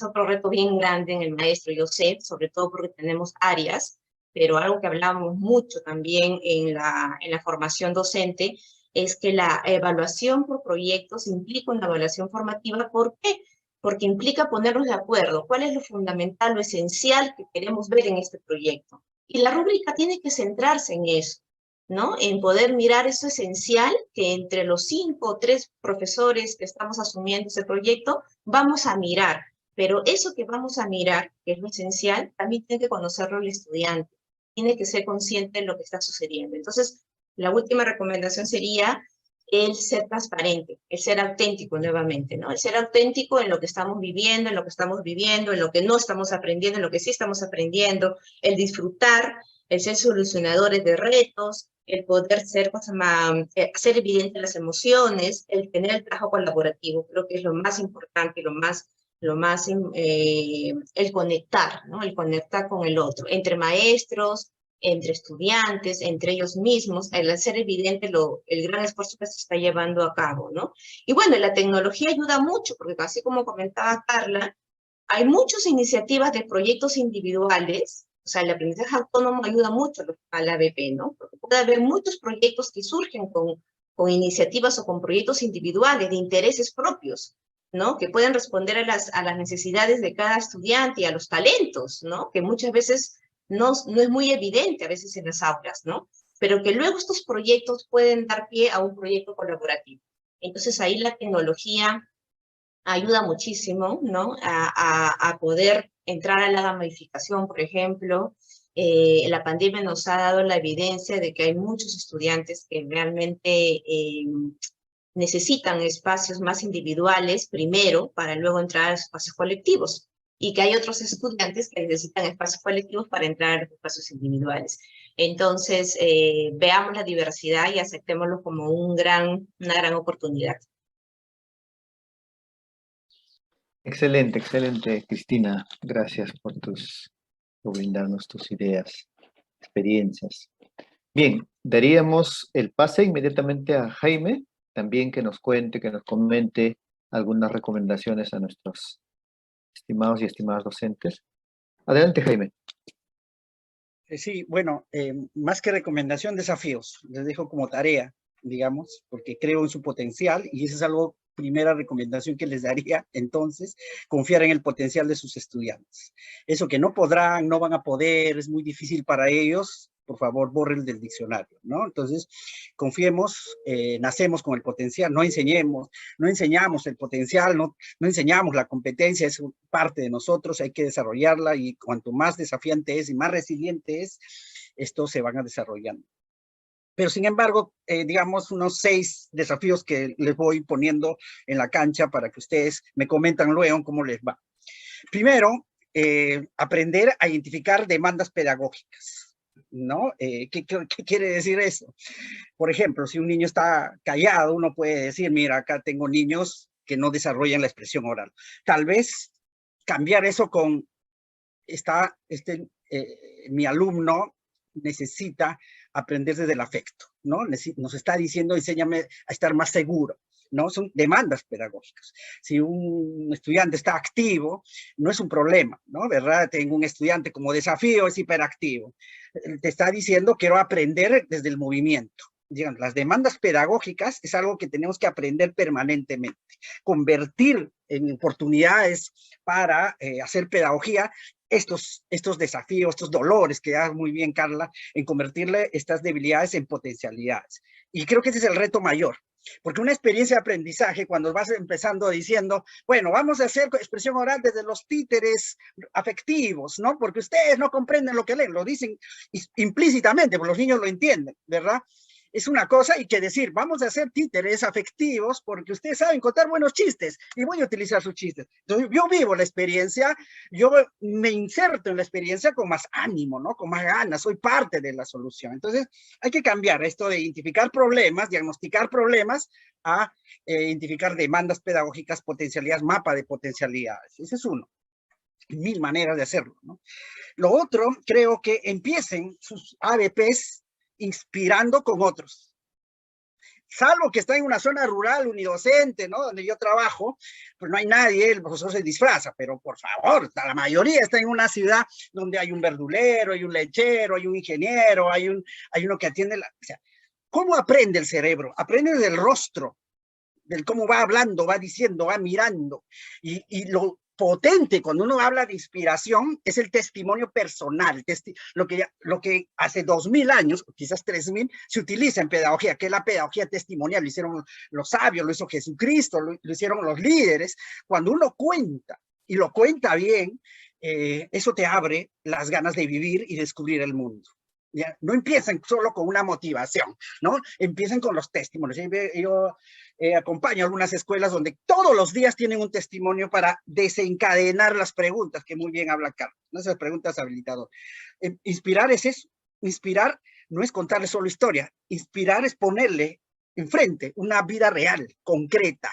otro reto bien grande en el maestro, yo sé, sobre todo porque tenemos áreas, pero algo que hablábamos mucho también en la formación docente, es que la evaluación por proyectos implica una evaluación formativa. ¿Por qué? Porque implica ponernos de acuerdo cuál es lo fundamental, lo esencial que queremos ver en este proyecto. Y la rúbrica tiene que centrarse en eso, ¿no? En poder mirar eso esencial que entre los 5 o 3 profesores que estamos asumiendo ese proyecto, vamos a mirar. Pero eso que vamos a mirar, que es lo esencial, también tiene que conocerlo el estudiante. Tiene que ser consciente de lo que está sucediendo. Entonces, la última recomendación sería el ser transparente, el ser auténtico nuevamente, ¿no? El ser auténtico en lo que estamos viviendo, en lo que estamos viviendo, en lo que no estamos aprendiendo, en lo que sí estamos aprendiendo, el disfrutar, el ser solucionadores de retos, el poder hacer evidentes las emociones, el tener el trabajo colaborativo, creo que es lo más importante y lo más el conectar, ¿no? El conectar con el otro, entre maestros, entre estudiantes, entre ellos mismos, el hacer evidente el gran esfuerzo que se está llevando a cabo, ¿no? Y bueno, la tecnología ayuda mucho, porque así como comentaba Carla, hay muchas iniciativas de proyectos individuales, o sea, el aprendizaje autónomo ayuda mucho a la ABP, ¿no? Porque puede haber muchos proyectos que surgen con iniciativas o con proyectos individuales de intereses propios, ¿no? Que pueden responder a las necesidades de cada estudiante y a los talentos, ¿no? Que muchas veces no es muy evidente a veces en las aulas, ¿no? Pero que luego estos proyectos pueden dar pie a un proyecto colaborativo. Entonces ahí la tecnología ayuda muchísimo, ¿no? A poder entrar a la gamificación, por ejemplo. La pandemia nos ha dado la evidencia de que hay muchos estudiantes que realmente necesitan espacios más individuales primero para luego entrar a espacios colectivos y que hay otros estudiantes que necesitan espacios colectivos para entrar a los espacios individuales. Entonces, veamos la diversidad y aceptémoslo como una gran oportunidad. Excelente, excelente, Cristina. Gracias por brindarnos tus ideas, experiencias. Bien, daríamos el pase inmediatamente a Jaime, también que nos cuente, que nos comente algunas recomendaciones a nuestros estimados y estimadas docentes. Adelante, Jaime. Sí, bueno, más que recomendación, desafíos. Les dejo como tarea, digamos, porque creo en su potencial y eso es algo, primera recomendación que les daría, entonces, confiar en el potencial de sus estudiantes. Eso que no podrán, no van a poder, es muy difícil para ellos, por favor, borren del diccionario, ¿no? Entonces, confiemos, nacemos con el potencial, no enseñamos el potencial, no enseñamos la competencia, es parte de nosotros, hay que desarrollarla y cuanto más desafiante es y más resiliente es, estos se van a desarrollando. Pero sin embargo, digamos unos 6 desafíos que les voy poniendo en la cancha para que ustedes me comentan luego cómo les va. Primero, aprender a identificar demandas pedagógicas, ¿no? ¿Qué quiere decir eso? Por ejemplo, si un niño está callado, uno puede decir, mira, acá tengo niños que no desarrollan la expresión oral. Tal vez cambiar eso con, mi alumno necesita aprender desde el afecto, ¿no? Nos está diciendo, enséñame a estar más seguro, ¿no? Son demandas pedagógicas. Si un estudiante está activo, no es un problema, ¿no? ¿Verdad? Tengo un estudiante como desafío, es hiperactivo. Te está diciendo, quiero aprender desde el movimiento. Digan, las demandas pedagógicas es algo que tenemos que aprender permanentemente, convertir en oportunidades para hacer pedagogía estos desafíos, estos dolores que da muy bien Carla, en convertirle estas debilidades en potencialidades. Y creo que ese es el reto mayor, porque una experiencia de aprendizaje, cuando vas empezando diciendo, bueno, vamos a hacer expresión oral desde los títeres afectivos, ¿no? Porque ustedes no comprenden lo que leen, lo dicen implícitamente, porque los niños lo entienden, ¿verdad? Es una cosa, y que decir, vamos a hacer títeres afectivos porque ustedes saben contar buenos chistes y voy a utilizar sus chistes. Entonces, yo vivo la experiencia, yo me inserto en la experiencia con más ánimo, ¿no? Con más ganas, soy parte de la solución. Entonces, hay que cambiar esto de identificar problemas, diagnosticar problemas, a identificar demandas pedagógicas, potencialidades, mapa de potencialidades. Ese es uno. 1000 maneras de hacerlo, ¿no? Lo otro, creo que empiecen sus ABPs inspirando con otros. Salvo que está en una zona rural, unidocente, ¿no? Donde yo trabajo, pues no hay nadie, el profesor se disfraza, pero por favor, la mayoría está en una ciudad donde hay un verdulero, hay un lechero, hay un ingeniero, hay uno que atiende o sea, ¿cómo aprende el cerebro? Aprende del rostro, del cómo va hablando, va diciendo, va mirando, y lo potente cuando uno habla de inspiración es el testimonio personal, lo que hace 2000 años, quizás 3000, se utiliza en pedagogía, que es la pedagogía testimonial. Lo hicieron los sabios, lo hizo Jesucristo, lo hicieron los líderes. Cuando uno cuenta, y lo cuenta bien, eso te abre las ganas de vivir y descubrir el mundo. ¿Ya? No empiezan solo con una motivación, ¿no? Empiezan con los testimonios. Yo acompaño algunas escuelas donde todos los días tienen un testimonio para desencadenar las preguntas, que muy bien habla Carlos, ¿no? Esas preguntas habilitadoras. Inspirar es eso. Inspirar no es contarle solo historia. Inspirar es ponerle enfrente una vida real, concreta.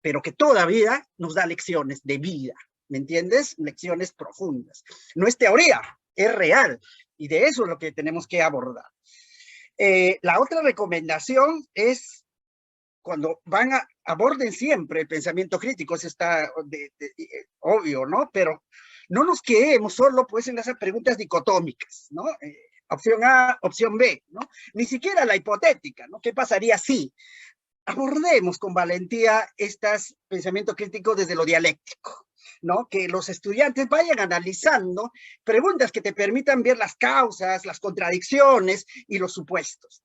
pero que todavía nos da lecciones de vida, ¿me entiendes? Lecciones profundas. No es teoría, es real, y de eso es lo que tenemos que abordar. La otra recomendación es, cuando aborden siempre el pensamiento crítico, eso está obvio, ¿no? Pero no nos quedemos solo pues en esas preguntas dicotómicas, ¿no? Opción A, opción B, ¿no? Ni siquiera la hipotética, ¿no? ¿Qué pasaría si? Abordemos con valentía estos pensamientos críticos desde lo dialéctico, ¿no? Que los estudiantes vayan analizando preguntas que te permitan ver las causas, las contradicciones y los supuestos.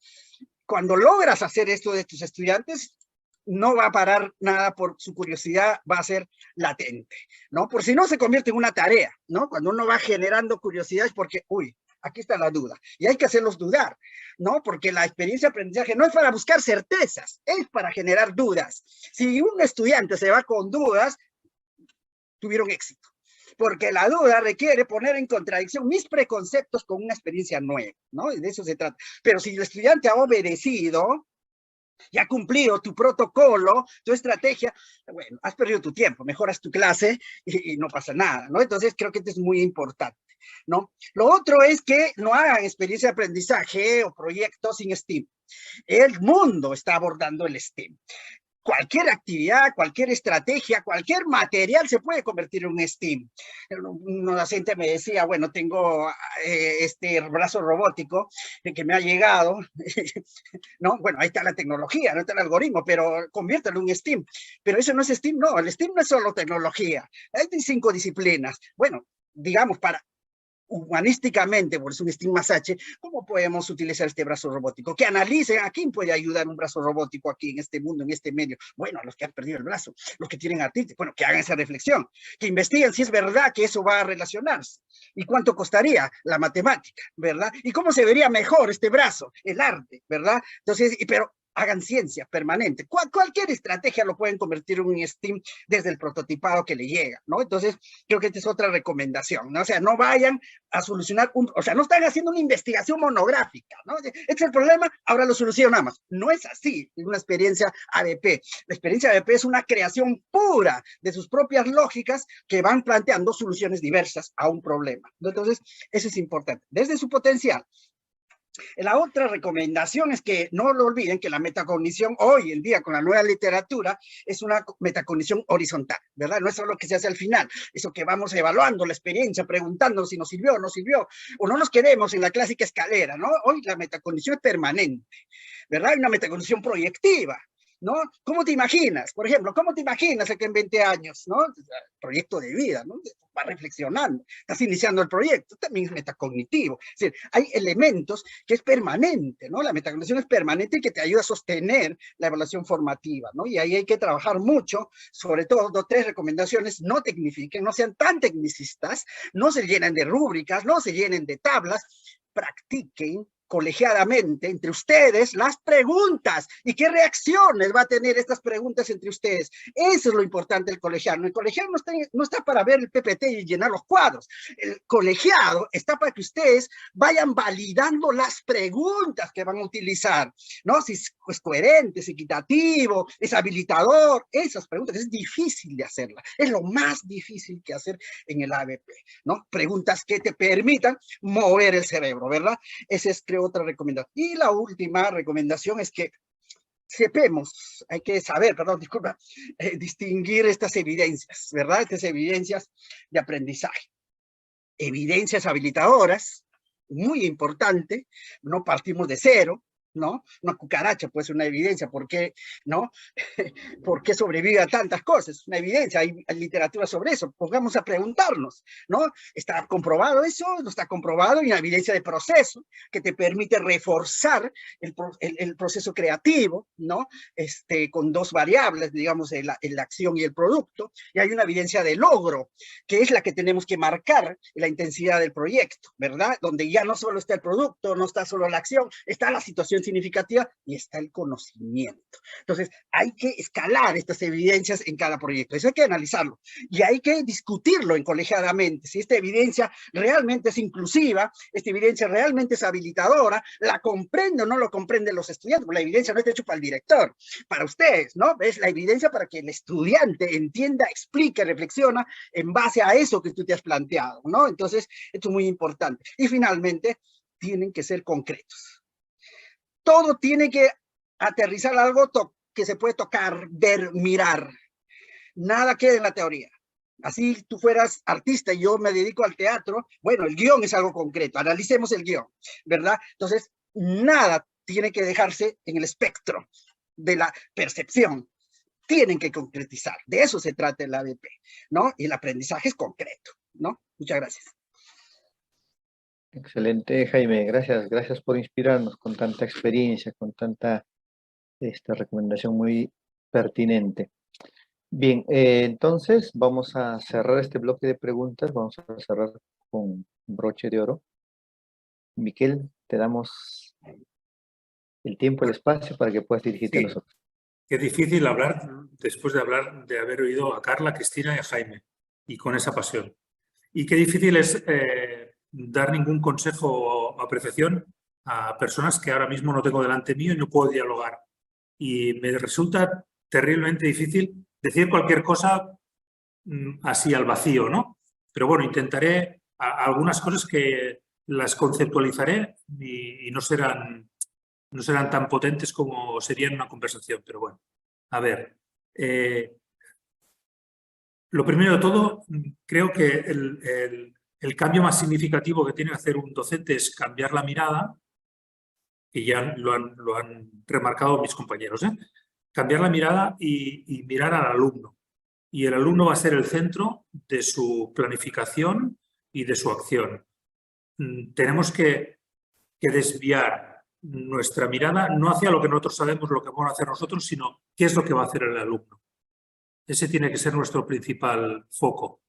Cuando logras hacer esto de tus estudiantes, no va a parar nada por su curiosidad, va a ser latente, ¿no? Por si no se convierte en una tarea, ¿no? Cuando uno va generando curiosidad es porque, uy, aquí está la duda. Y hay que hacerlos dudar, ¿no? Porque la experiencia de aprendizaje no es para buscar certezas, es para generar dudas. Si un estudiante se va con dudas, tuvieron éxito. Porque la duda requiere poner en contradicción mis preconceptos con una experiencia nueva, ¿no? Y de eso se trata. Pero si el estudiante ha obedecido, ya ha cumplido tu protocolo, tu estrategia, bueno, has perdido tu tiempo, mejoras tu clase y no pasa nada, ¿no? Entonces creo que esto es muy importante, ¿no? Lo otro es que no hagan experiencia de aprendizaje o proyectos sin STEAM. El mundo está abordando el STEAM. Cualquier actividad, cualquier estrategia, cualquier material se puede convertir en un STEAM. Un docente me decía, bueno, tengo este brazo robótico que me ha llegado, ¿no? Bueno, ahí está la tecnología, no está el algoritmo, pero conviértelo en un STEAM. Pero eso no es STEAM, no, el STEAM no es solo tecnología, hay 5 disciplinas. Bueno, digamos, para humanísticamente, por eso un STEAM más H, ¿cómo podemos utilizar este brazo robótico? Que analicen a quién puede ayudar un brazo robótico aquí en este mundo, en este medio. Bueno, a los que han perdido el brazo, los que tienen artritis, bueno, que hagan esa reflexión, que investiguen si es verdad que eso va a relacionarse. ¿Y cuánto costaría la matemática, verdad? ¿Y cómo se vería mejor este brazo? El arte, ¿verdad? Entonces, pero hagan ciencia permanente. Cualquier estrategia lo pueden convertir en un STEAM desde el prototipado que le llega, ¿no? Entonces, creo que esta es otra recomendación, ¿no? O sea, no vayan a solucionar, o sea, no están haciendo una investigación monográfica, ¿no? Este es el problema, ahora lo solucionamos. No es así, es una experiencia ABP. La experiencia ABP es una creación pura de sus propias lógicas que van planteando soluciones diversas a un problema, ¿no? Entonces, eso es importante. Desde su potencial. La otra recomendación es que no lo olviden que la metacognición hoy en día con la nueva literatura es una metacognición horizontal, ¿verdad? No es solo lo que se hace al final, eso que vamos evaluando la experiencia, preguntando si nos sirvió o no sirvió, o no nos quedemos en la clásica escalera, ¿no? Hoy la metacognición es permanente, ¿verdad? Hay una metacognición proyectiva, ¿no? ¿Cómo te imaginas? Por ejemplo, ¿cómo te imaginas que en 20 años, ¿no? Proyecto de vida, ¿no? Vas reflexionando, estás iniciando el proyecto, también es metacognitivo. Es decir, hay elementos que es permanente, ¿no? La metacognición es permanente y que te ayuda a sostener la evaluación formativa, ¿no? Y ahí hay que trabajar mucho, sobre todo 3 recomendaciones: no tecnifiquen, no sean tan tecnicistas, no se llenen de rúbricas, no se llenen de tablas, practiquen colegiadamente entre ustedes las preguntas y qué reacciones va a tener estas preguntas entre ustedes. Eso es lo importante del colegiado. El colegiado no está para ver el PPT y llenar los cuadros. El colegiado está para que ustedes vayan validando las preguntas que van a utilizar, ¿no? Si es coherente, es equitativo, es habilitador. Esas preguntas es difícil de hacerlas. Es lo más difícil que hacer en el ABP, ¿no? Preguntas que te permitan mover el cerebro, ¿verdad? Ese es, creo, otra recomendación. Y la última recomendación es que sepamos, hay que saber, perdón, disculpa, distinguir estas evidencias, ¿verdad? Estas evidencias de aprendizaje. Evidencias habilitadoras, muy importante, no partimos de cero, ¿no? Una cucaracha puede ser una evidencia, ¿por qué, no? ¿Por qué sobrevive a tantas cosas? Una evidencia, hay literatura sobre eso, pongamos a preguntarnos, ¿no? ¿Está comprobado eso? ¿No está comprobado? Hay una evidencia de proceso que te permite reforzar el proceso creativo, ¿no? Con 2 variables, digamos, la acción y el producto, y hay una evidencia de logro, que es la que tenemos que marcar la intensidad del proyecto, ¿verdad? Donde ya no solo está el producto, no está solo la acción, está la situación significativa y está el conocimiento. Entonces, hay que escalar estas evidencias en cada proyecto. Eso hay que analizarlo y hay que discutirlo en colegiadamente. Si esta evidencia realmente es inclusiva, esta evidencia realmente es habilitadora, la comprende o no lo comprenden los estudiantes. La evidencia no está hecha para el director, para ustedes, ¿no? Es la evidencia para que el estudiante entienda, explique, reflexiona en base a eso que tú te has planteado, ¿no? Entonces, esto es muy importante. Y finalmente, tienen que ser concretos. Todo tiene que aterrizar algo que se puede tocar, ver, mirar. Nada queda en la teoría. Así tú fueras artista y yo me dedico al teatro, bueno, el guión es algo concreto, analicemos el guión, ¿verdad? Entonces, nada tiene que dejarse en el espectro de la percepción. Tienen que concretizar. De eso se trata el ADP, ¿no? Y el aprendizaje es concreto, ¿no? Muchas gracias. Excelente, Jaime. Gracias por inspirarnos con tanta experiencia, con tanta recomendación muy pertinente. Bien, entonces vamos a cerrar este bloque de preguntas. Vamos a cerrar con broche de oro. Miquel, te damos el tiempo y el espacio para que puedas dirigirte a nosotros. Qué difícil hablar después de haber oído a Carla, Cristina y a Jaime, y con esa pasión. Y qué difícil es dar ningún consejo o apreciación a personas que ahora mismo no tengo delante mío y no puedo dialogar. Y me resulta terriblemente difícil decir cualquier cosa así al vacío, ¿no? Pero bueno, intentaré algunas cosas que las conceptualizaré y no serán tan potentes como serían en una conversación, pero bueno. A ver, lo primero de todo, creo que el cambio más significativo que tiene que hacer un docente es cambiar la mirada, y ya lo han remarcado mis compañeros, cambiar la mirada y mirar al alumno. Y el alumno va a ser el centro de su planificación y de su acción. Tenemos que desviar nuestra mirada no hacia lo que nosotros sabemos, lo que vamos a hacer nosotros, sino qué es lo que va a hacer el alumno. Ese tiene que ser nuestro principal foco.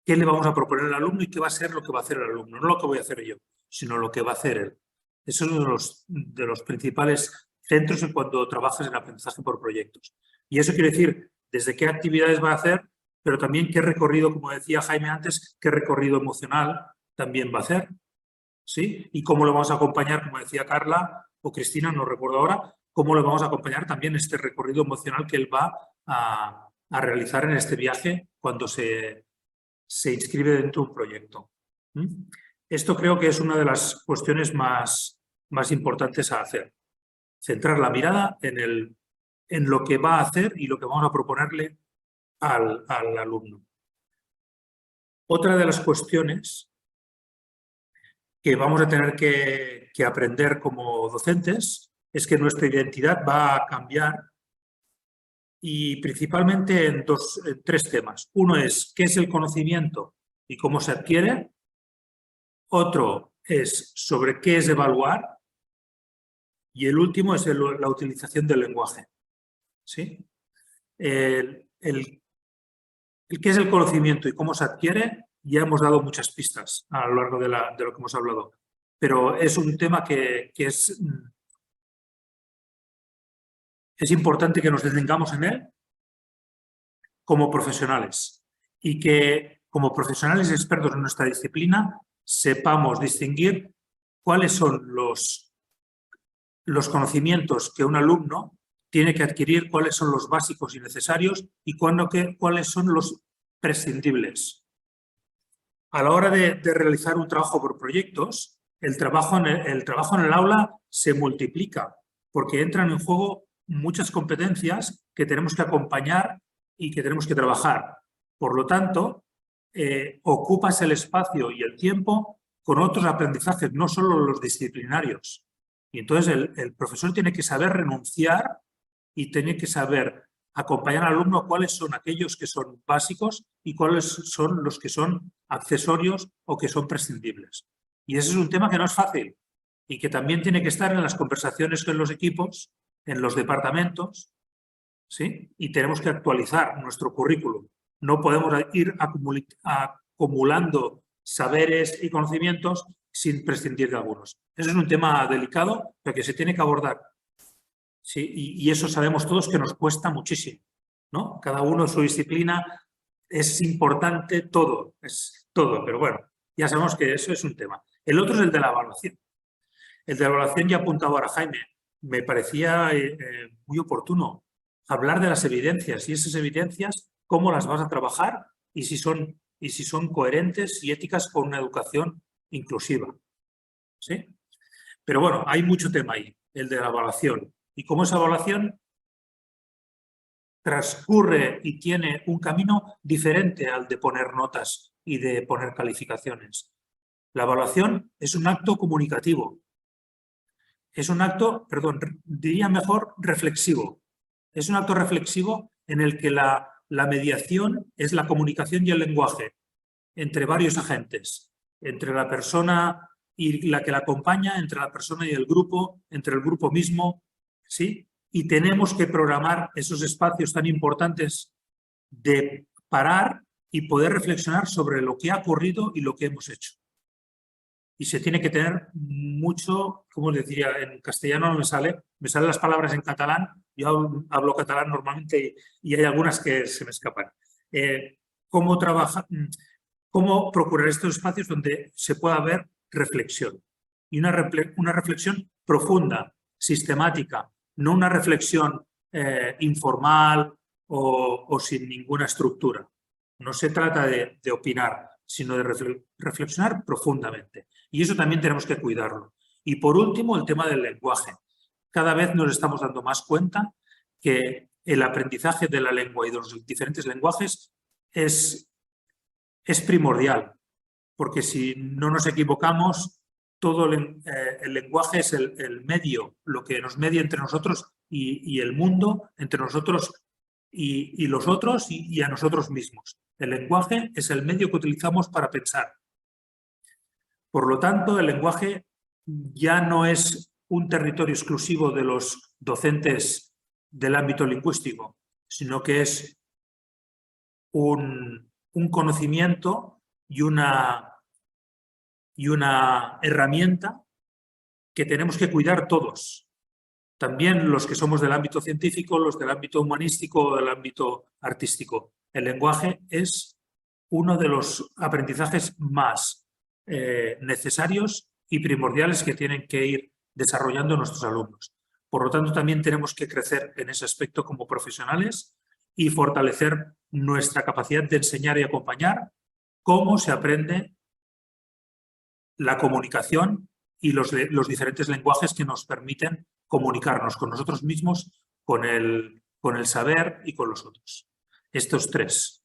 ¿Qué le vamos a proponer al alumno y qué va a ser lo que va a hacer el alumno? No lo que voy a hacer yo, sino lo que va a hacer él. Eso es uno de los principales centros en cuando trabajas en aprendizaje por proyectos. Y eso quiere decir desde qué actividades va a hacer, pero también qué recorrido, como decía Jaime antes, qué recorrido emocional también va a hacer. ¿Sí? Y cómo lo vamos a acompañar, como decía Carla o Cristina, no recuerdo ahora, cómo le vamos a acompañar también este recorrido emocional que él va a realizar en este viaje cuando se inscribe dentro de un proyecto. Esto creo que es una de las cuestiones más importantes a hacer. Centrar la mirada en lo que va a hacer y lo que vamos a proponerle al alumno. Otra de las cuestiones que vamos a tener que aprender como docentes es que nuestra identidad va a cambiar y principalmente en tres temas. Uno es qué es el conocimiento y cómo se adquiere. Otro es sobre qué es evaluar. Y el último es la utilización del lenguaje. ¿Sí? El qué es el conocimiento y cómo se adquiere, ya hemos dado muchas pistas a lo largo de lo que hemos hablado. Pero es un tema que es importante que nos detengamos en él como profesionales y que como profesionales y expertos en nuestra disciplina sepamos distinguir cuáles son los conocimientos que un alumno tiene que adquirir, cuáles son los básicos y necesarios y cuáles son los prescindibles. A la hora de realizar un trabajo por proyectos, el trabajo en el aula se multiplica porque entran en juego muchas competencias que tenemos que acompañar y que tenemos que trabajar. Por lo tanto, ocupas el espacio y el tiempo con otros aprendizajes, no solo los disciplinarios. Y entonces el profesor tiene que saber renunciar y tiene que saber acompañar al alumno cuáles son aquellos que son básicos y cuáles son los que son accesorios o que son prescindibles. Y ese es un tema que no es fácil y que también tiene que estar en las conversaciones con los equipos, en los departamentos, ¿sí? Y tenemos que actualizar nuestro currículum. No podemos ir acumulando saberes y conocimientos sin prescindir de algunos. Eso es un tema delicado, pero que se tiene que abordar. Sí, y eso sabemos todos que nos cuesta muchísimo, ¿no? Cada uno en su disciplina es importante todo, pero bueno, ya sabemos que eso es un tema. El otro es el de la evaluación. El de la evaluación ya apuntaba ahora Jaime. Me parecía muy oportuno hablar de las evidencias y esas evidencias, cómo las vas a trabajar y si son coherentes y éticas con una educación inclusiva. ¿Sí? Pero bueno, hay mucho tema ahí, el de la evaluación. Y cómo esa evaluación transcurre y tiene un camino diferente al de poner notas y de poner calificaciones. La evaluación es un acto comunicativo. Es un acto, diría mejor, reflexivo. Es un acto reflexivo en el que la mediación es la comunicación y el lenguaje entre varios agentes, entre la persona y la que la acompaña, entre la persona y el grupo, entre el grupo mismo, ¿sí? Y tenemos que programar esos espacios tan importantes de parar y poder reflexionar sobre lo que ha ocurrido y lo que hemos hecho. Y se tiene que tener mucho, como les diría, en castellano no me salen las palabras en catalán, yo hablo catalán normalmente y hay algunas que se me escapan. ¿Cómo procurar estos espacios donde se pueda ver reflexión? Y una reflexión profunda, sistemática, no una reflexión informal o sin ninguna estructura. No se trata de opinar, sino de reflexionar profundamente. Y eso también tenemos que cuidarlo. Y por último, el tema del lenguaje. Cada vez nos estamos dando más cuenta que el aprendizaje de la lengua y de los diferentes lenguajes es primordial, porque si no nos equivocamos, todo el lenguaje es el medio, lo que nos media entre nosotros y el mundo, entre nosotros y los otros y a nosotros mismos. El lenguaje es el medio que utilizamos para pensar. Por lo tanto, el lenguaje ya no es un territorio exclusivo de los docentes del ámbito lingüístico, sino que es un conocimiento y una herramienta que tenemos que cuidar todos. También los que somos del ámbito científico, los del ámbito humanístico o del ámbito artístico. El lenguaje es uno de los aprendizajes más necesarios y primordiales que tienen que ir desarrollando nuestros alumnos. Por lo tanto, también tenemos que crecer en ese aspecto como profesionales y fortalecer nuestra capacidad de enseñar y acompañar cómo se aprende la comunicación y los diferentes lenguajes que nos permiten comunicarnos con nosotros mismos, con el saber y con los otros. Estos tres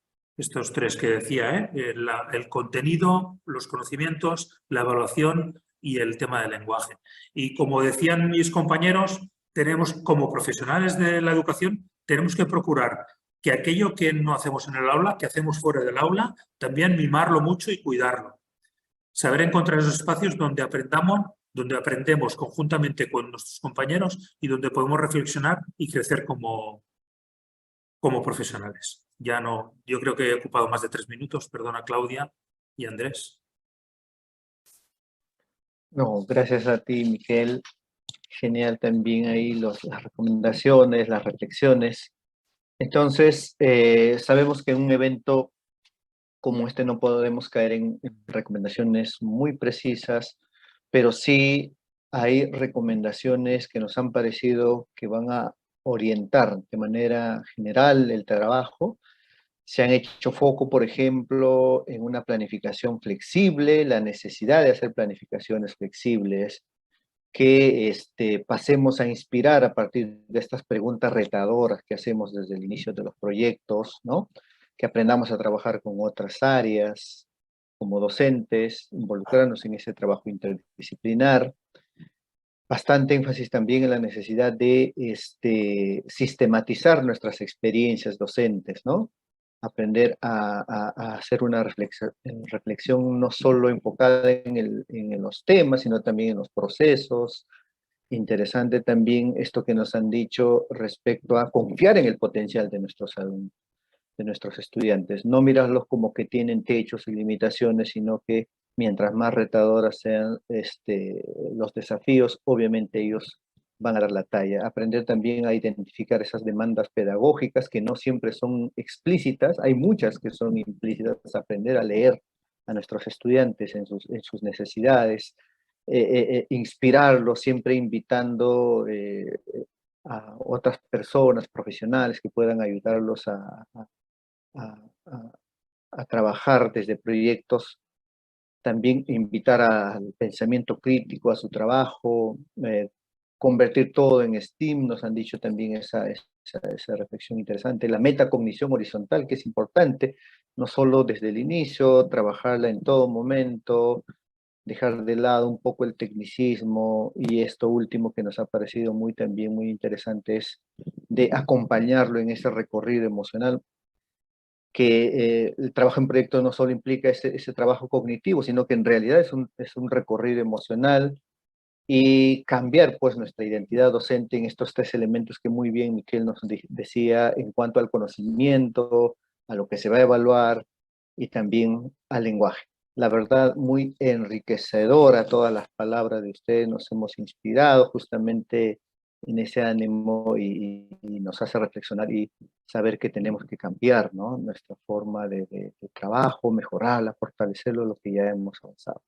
que decía, el contenido, los conocimientos, la evaluación y el tema del lenguaje. Y como decían mis compañeros, tenemos como profesionales de la educación, tenemos que procurar que aquello que no hacemos en el aula, que hacemos fuera del aula, también mimarlo mucho y cuidarlo. Saber encontrar esos espacios donde aprendemos conjuntamente con nuestros compañeros y donde podemos reflexionar y crecer como profesionales. Ya no, yo creo que he ocupado más de 3 minutos, perdona Claudia y Andrés. No, gracias a ti, Miguel. Genial también ahí las recomendaciones, las reflexiones. Entonces, sabemos que en un evento como este no podemos caer en recomendaciones muy precisas, pero sí hay recomendaciones que nos han parecido que van a orientar de manera general el trabajo. Se han hecho foco, por ejemplo, en una planificación flexible, la necesidad de hacer planificaciones flexibles, que pasemos a inspirar a partir de estas preguntas retadoras que hacemos desde el inicio de los proyectos, ¿no? Que aprendamos a trabajar con otras áreas, como docentes, involucrarnos en ese trabajo interdisciplinar. Bastante énfasis también en la necesidad de sistematizar nuestras experiencias docentes, ¿no? Aprender a hacer una reflexión no solo enfocada en los temas, sino también en los procesos. Interesante también esto que nos han dicho respecto a confiar en el potencial de nuestros alumnos, de nuestros estudiantes. No mirarlos como que tienen techos y limitaciones, sino que mientras más retadoras sean los desafíos, obviamente ellos van a dar la talla. Aprender también a identificar esas demandas pedagógicas que no siempre son explícitas, hay muchas que son implícitas, aprender a leer a nuestros estudiantes en sus necesidades, inspirarlos, siempre invitando a otras personas profesionales que puedan ayudarlos a trabajar desde proyectos, también invitar al pensamiento crítico, a su trabajo, convertir todo en STEAM, nos han dicho también esa reflexión interesante, la metacognición horizontal, que es importante, no solo desde el inicio, trabajarla en todo momento, dejar de lado un poco el tecnicismo, y esto último que nos ha parecido también muy interesante es de acompañarlo en ese recorrido emocional, que el trabajo en proyecto no solo implica ese trabajo cognitivo, sino que en realidad es un recorrido emocional, y cambiar pues nuestra identidad docente en estos tres elementos que muy bien Miquel nos decía en cuanto al conocimiento, a lo que se va a evaluar y también al lenguaje. La verdad, muy enriquecedora todas las palabras de ustedes, nos hemos inspirado justamente en ese ánimo y nos hace reflexionar y saber que tenemos que cambiar, ¿no?, nuestra forma de trabajo, mejorarla, fortalecerlo, lo que ya hemos avanzado.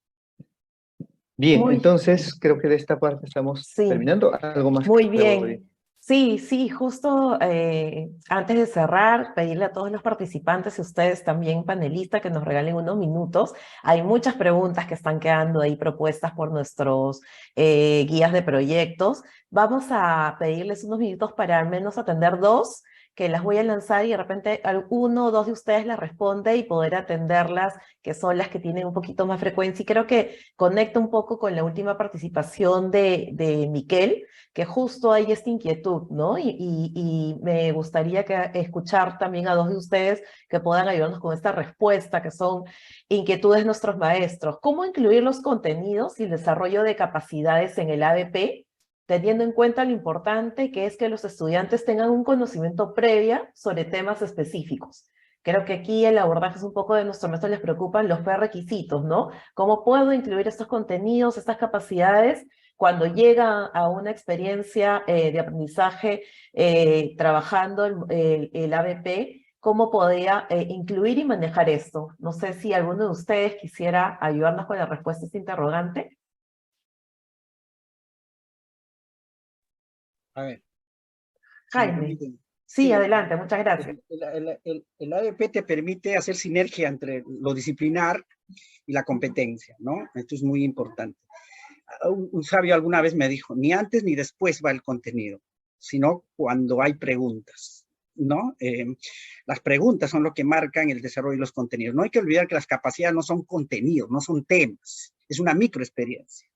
Bien, Muy, entonces creo que de esta parte estamos sí, terminando. ¿Algo más, muy Claudia? bien. Sí, sí, justo antes de cerrar, pedirle a todos los participantes y ustedes también panelistas que nos regalen unos minutos. Hay muchas preguntas que están quedando ahí propuestas por nuestros guías de proyectos. Vamos a pedirles unos minutos para al menos atender dos, que las voy a lanzar y de repente uno o dos de ustedes las responde y poder atenderlas, que son las que tienen un poquito más frecuencia. Y creo que conecta un poco con la última participación de Miquel, que justo hay esta inquietud, ¿no? Y me gustaría escuchar también a dos de ustedes que puedan ayudarnos con esta respuesta, que son inquietudes de nuestros maestros. ¿Cómo incluir los contenidos y el desarrollo de capacidades en el ABP, teniendo en cuenta lo importante que es que los estudiantes tengan un conocimiento previo sobre temas específicos? Creo que aquí el abordaje es un poco de nuestro maestro, les preocupan los prerequisitos, ¿no? ¿Cómo puedo incluir estos contenidos, estas capacidades, cuando llega a una experiencia de aprendizaje trabajando el ABP? ¿Cómo podría incluir y manejar esto? No sé si alguno de ustedes quisiera ayudarnos con la respuesta a este interrogante. A ver, si me Jaime. permiten. Sí, Sí, adelante, muchas gracias. el ABP te permite hacer sinergia entre lo disciplinar y la competencia, ¿no? Esto es muy importante. Un sabio alguna vez me dijo, ni antes ni después va el contenido, sino cuando hay preguntas, ¿no? Las preguntas son lo que marcan el desarrollo de los contenidos. No hay que olvidar que las capacidades no son contenidos, no son temas, es una microexperiencia.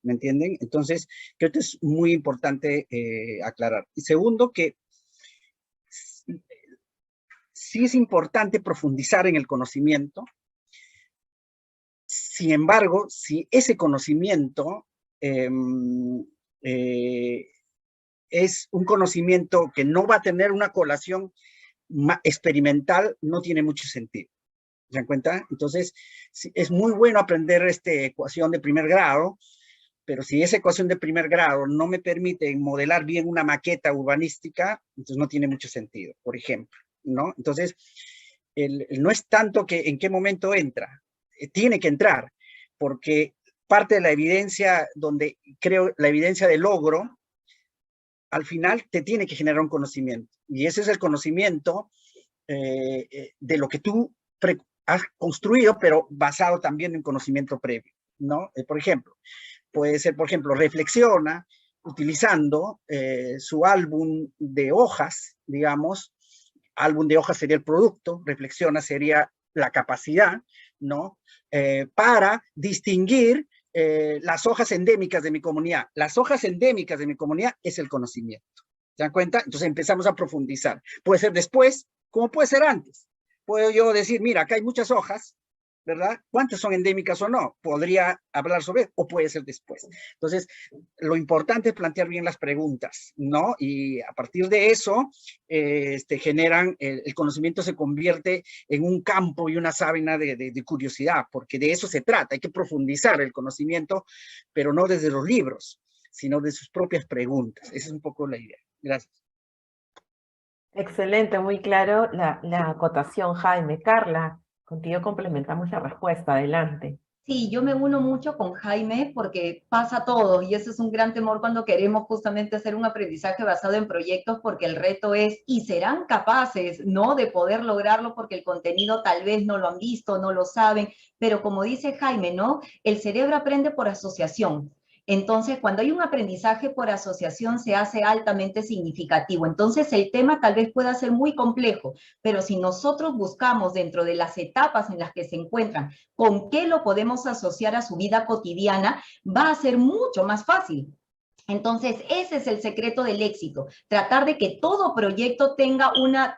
¿Me entienden? Entonces, creo que es muy importante aclarar. Y segundo, que sí es importante profundizar en el conocimiento. Sin embargo, si ese conocimiento es un conocimiento que no va a tener una colación experimental, no tiene mucho sentido. ¿Se dan cuenta? Entonces, es muy bueno aprender esta ecuación de primer grado, pero si esa ecuación de primer grado no me permite modelar bien una maqueta urbanística, entonces no tiene mucho sentido, por ejemplo, ¿no? Entonces, no es tanto que en qué momento entra, tiene que entrar, porque parte de la evidencia, donde creo la evidencia de logro, al final te tiene que generar un conocimiento, y ese es el conocimiento de lo que tú has construido, pero basado también en conocimiento previo, ¿no? Por ejemplo, puede ser, por ejemplo, reflexiona utilizando su álbum de hojas, digamos. Álbum de hojas sería el producto, reflexiona sería la capacidad, ¿no? Para distinguir las hojas endémicas de mi comunidad. Las hojas endémicas de mi comunidad es el conocimiento. ¿Se dan cuenta? Entonces empezamos a profundizar. Puede ser después, como puede ser antes. Puedo yo decir, mira, acá hay muchas hojas, ¿verdad? ¿Cuántas son endémicas o no? Podría hablar sobre eso, o puede ser después. Entonces, lo importante es plantear bien las preguntas, ¿no? Y a partir de eso, el conocimiento se convierte en un campo y una sábana de curiosidad, porque de eso se trata. Hay que profundizar el conocimiento, pero no desde los libros, sino de sus propias preguntas. Esa es un poco la idea. Gracias. Excelente, muy claro la acotación, Jaime. Carla, contigo complementamos la respuesta. Adelante. Sí, yo me uno mucho con Jaime porque pasa todo y ese es un gran temor cuando queremos justamente hacer un aprendizaje basado en proyectos porque el reto es, ¿y serán capaces, no, de poder lograrlo porque el contenido tal vez no lo han visto, no lo saben? Pero como dice Jaime, ¿no? El cerebro aprende por asociación. Entonces, cuando hay un aprendizaje por asociación, se hace altamente significativo. Entonces, el tema tal vez pueda ser muy complejo, pero si nosotros buscamos dentro de las etapas en las que se encuentran con qué lo podemos asociar a su vida cotidiana, va a ser mucho más fácil. Entonces, ese es el secreto del éxito, tratar de que todo proyecto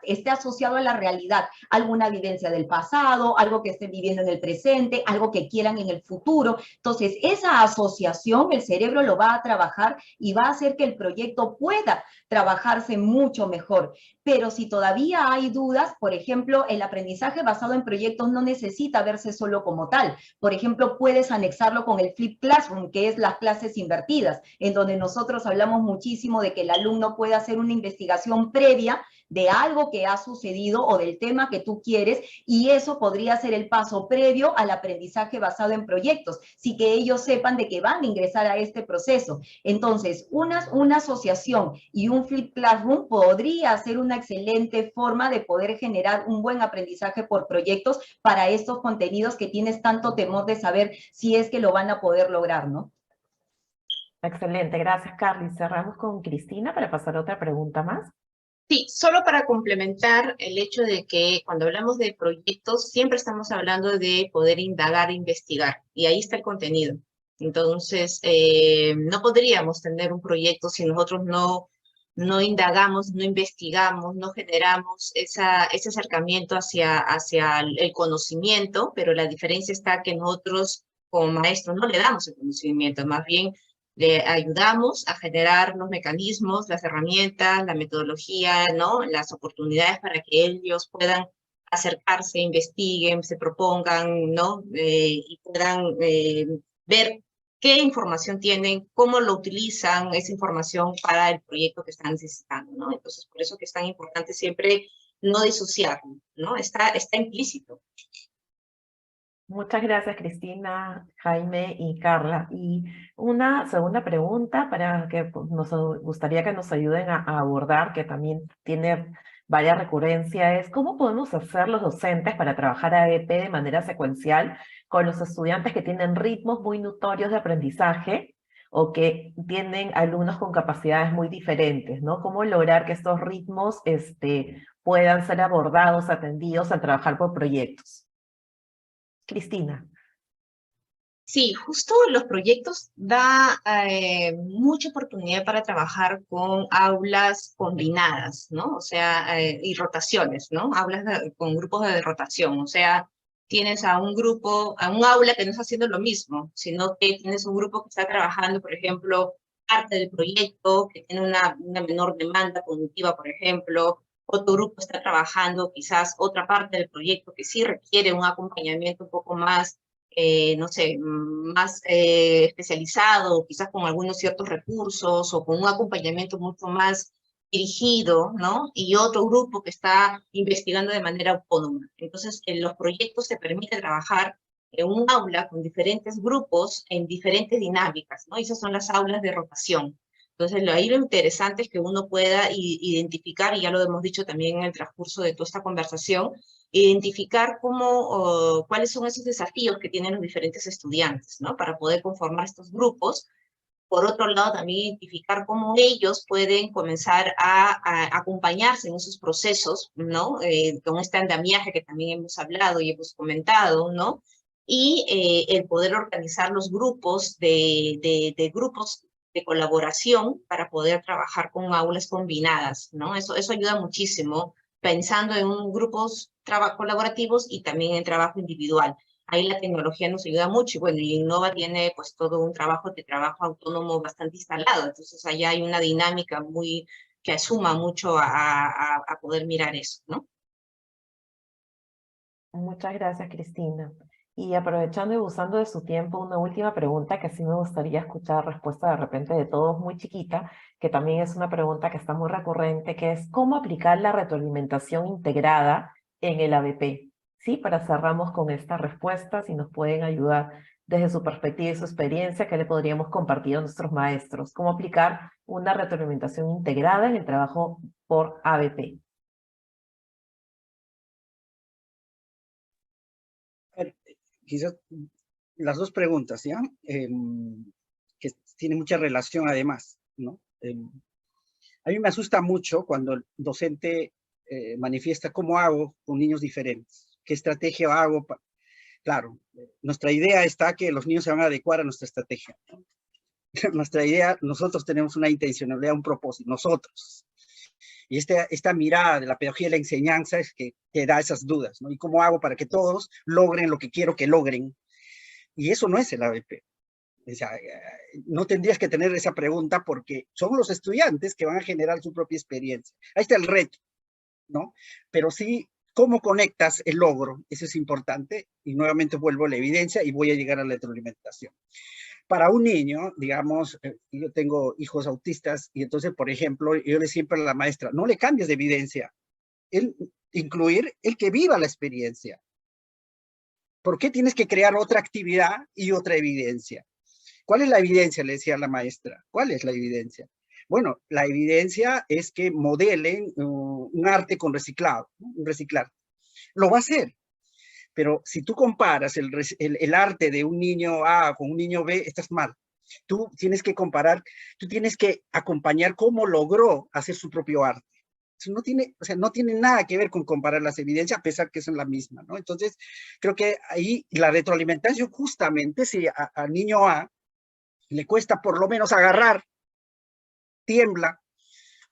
esté asociado a la realidad, alguna vivencia del pasado, algo que estén viviendo en el presente, algo que quieran en el futuro. Entonces, esa asociación, el cerebro lo va a trabajar y va a hacer que el proyecto pueda trabajarse mucho mejor. Pero si todavía hay dudas, por ejemplo, el aprendizaje basado en proyectos no necesita verse solo como tal. Por ejemplo, puedes anexarlo con el Flip Classroom, que es las clases invertidas, en donde nosotros hablamos muchísimo de que el alumno puede hacer una investigación previa de algo que ha sucedido o del tema que tú quieres, y eso podría ser el paso previo al aprendizaje basado en proyectos, sí que ellos sepan de que van a ingresar a este proceso. Entonces, una asociación y un Flip Classroom podría ser una excelente forma de poder generar un buen aprendizaje por proyectos para estos contenidos que tienes tanto temor de saber si es que lo van a poder lograr, ¿no? Excelente, gracias, Carly. Cerramos con Cristina para pasar a otra pregunta más. Sí, solo para complementar el hecho de que cuando hablamos de proyectos siempre estamos hablando de poder indagar e investigar, y ahí está el contenido. Entonces, no podríamos tener un proyecto si nosotros no indagamos, no investigamos, no generamos ese acercamiento hacia el conocimiento, pero la diferencia está que nosotros como maestros no le damos el conocimiento, más bien le ayudamos a generar los mecanismos, las herramientas, la metodología, ¿no? Las oportunidades para que ellos puedan acercarse, investiguen, se propongan, ¿no? Y puedan ver qué información tienen, cómo lo utilizan esa información para el proyecto que están necesitando, ¿no? Entonces, por eso que es tan importante siempre no disociarlo, ¿no? Está implícito. Muchas gracias, Cristina, Jaime y Carla. Y una segunda pregunta para que nos gustaría que nos ayuden a abordar, que también tiene varias recurrencias, es ¿cómo podemos hacer los docentes para trabajar AEP de manera secuencial con los estudiantes que tienen ritmos muy notorios de aprendizaje o que tienen alumnos con capacidades muy diferentes, ¿no? ¿Cómo lograr que estos ritmos puedan ser abordados, atendidos al trabajar por proyectos? Cristina. Sí, justo los proyectos da mucha oportunidad para trabajar con aulas combinadas, ¿no? O sea, y rotaciones, ¿no? Con grupos de rotación, o sea, tienes a un aula que no está haciendo lo mismo, sino que tienes un grupo que está trabajando, por ejemplo, parte del proyecto, que tiene una menor demanda cognitiva, por ejemplo. Otro grupo está trabajando quizás otra parte del proyecto que sí requiere un acompañamiento un poco más no sé, más especializado, quizás con algunos ciertos recursos o con un acompañamiento mucho más dirigido, ¿no? Y otro grupo que está investigando de manera autónoma. Entonces, en los proyectos se permite trabajar en un aula con diferentes grupos en diferentes dinámicas, ¿no? Y esas son las aulas de rotación. Entonces, ahí lo interesante es que uno pueda identificar, y ya lo hemos dicho también en el transcurso de toda esta conversación, identificar cuáles son esos desafíos que tienen los diferentes estudiantes, ¿no? Para poder conformar estos grupos. Por otro lado, también identificar cómo ellos pueden comenzar a acompañarse en esos procesos, ¿no? Con este andamiaje que también hemos hablado y hemos comentado, ¿no? Y el poder organizar los grupos grupos de colaboración para poder trabajar con aulas combinadas, ¿no? Eso ayuda muchísimo, pensando en grupos colaborativos y también en trabajo individual. ahí la tecnología nos ayuda mucho, y bueno, y Innova tiene pues todo un trabajo de trabajo autónomo bastante instalado, entonces allá hay una dinámica muy, que suma mucho a poder mirar eso, ¿no? Muchas gracias, Cristina. Y aprovechando y usando de su tiempo, una última pregunta que sí me gustaría escuchar respuesta de repente de todos muy chiquita, que también es una pregunta que está muy recurrente, que es ¿cómo aplicar la retroalimentación integrada en el ABP? Sí, para cerramos con esta respuesta, si nos pueden ayudar desde su perspectiva y su experiencia, ¿qué le podríamos compartir a nuestros maestros? ¿Cómo aplicar una retroalimentación integrada en el trabajo por ABP? Quizás las dos preguntas, ¿ya? Que tienen mucha relación además, ¿no? A mí me asusta mucho cuando el docente manifiesta cómo hago con niños diferentes, qué estrategia hago. Claro, nuestra idea está que los niños se van a adecuar a nuestra estrategia, ¿no? Nuestra idea, nosotros tenemos una intencionalidad, un propósito, nosotros. Y esta mirada de la pedagogía de la enseñanza es que te da esas dudas, ¿no? ¿Y cómo hago para que todos logren lo que quiero que logren? Y eso no es el ABP. O sea, no tendrías que tener esa pregunta porque son los estudiantes que van a generar su propia experiencia. Ahí está el reto, ¿no? Pero sí, ¿cómo conectas el logro? Eso es importante. Y nuevamente vuelvo a la evidencia y voy a llegar a la retroalimentación. Para un niño, digamos, yo tengo hijos autistas y entonces, por ejemplo, yo le siempre a la maestra, no le cambies de evidencia, incluir el que viva la experiencia. ¿Por qué tienes que crear otra actividad y otra evidencia? ¿Cuál es la evidencia? Le decía a la maestra. ¿Cuál es la evidencia? Bueno, la evidencia es que modelen un arte con reciclado, ¿no? Un reciclar. Lo va a hacer. Pero si tú comparas el arte de un niño A con un niño B, estás mal. Tú tienes que comparar, tú tienes que acompañar cómo logró hacer su propio arte. Eso no tiene, o sea, no tiene nada que ver con comparar las evidencias, a pesar que son la misma, ¿no? Entonces, creo que ahí la retroalimentación, justamente, si al niño A le cuesta por lo menos agarrar, tiembla,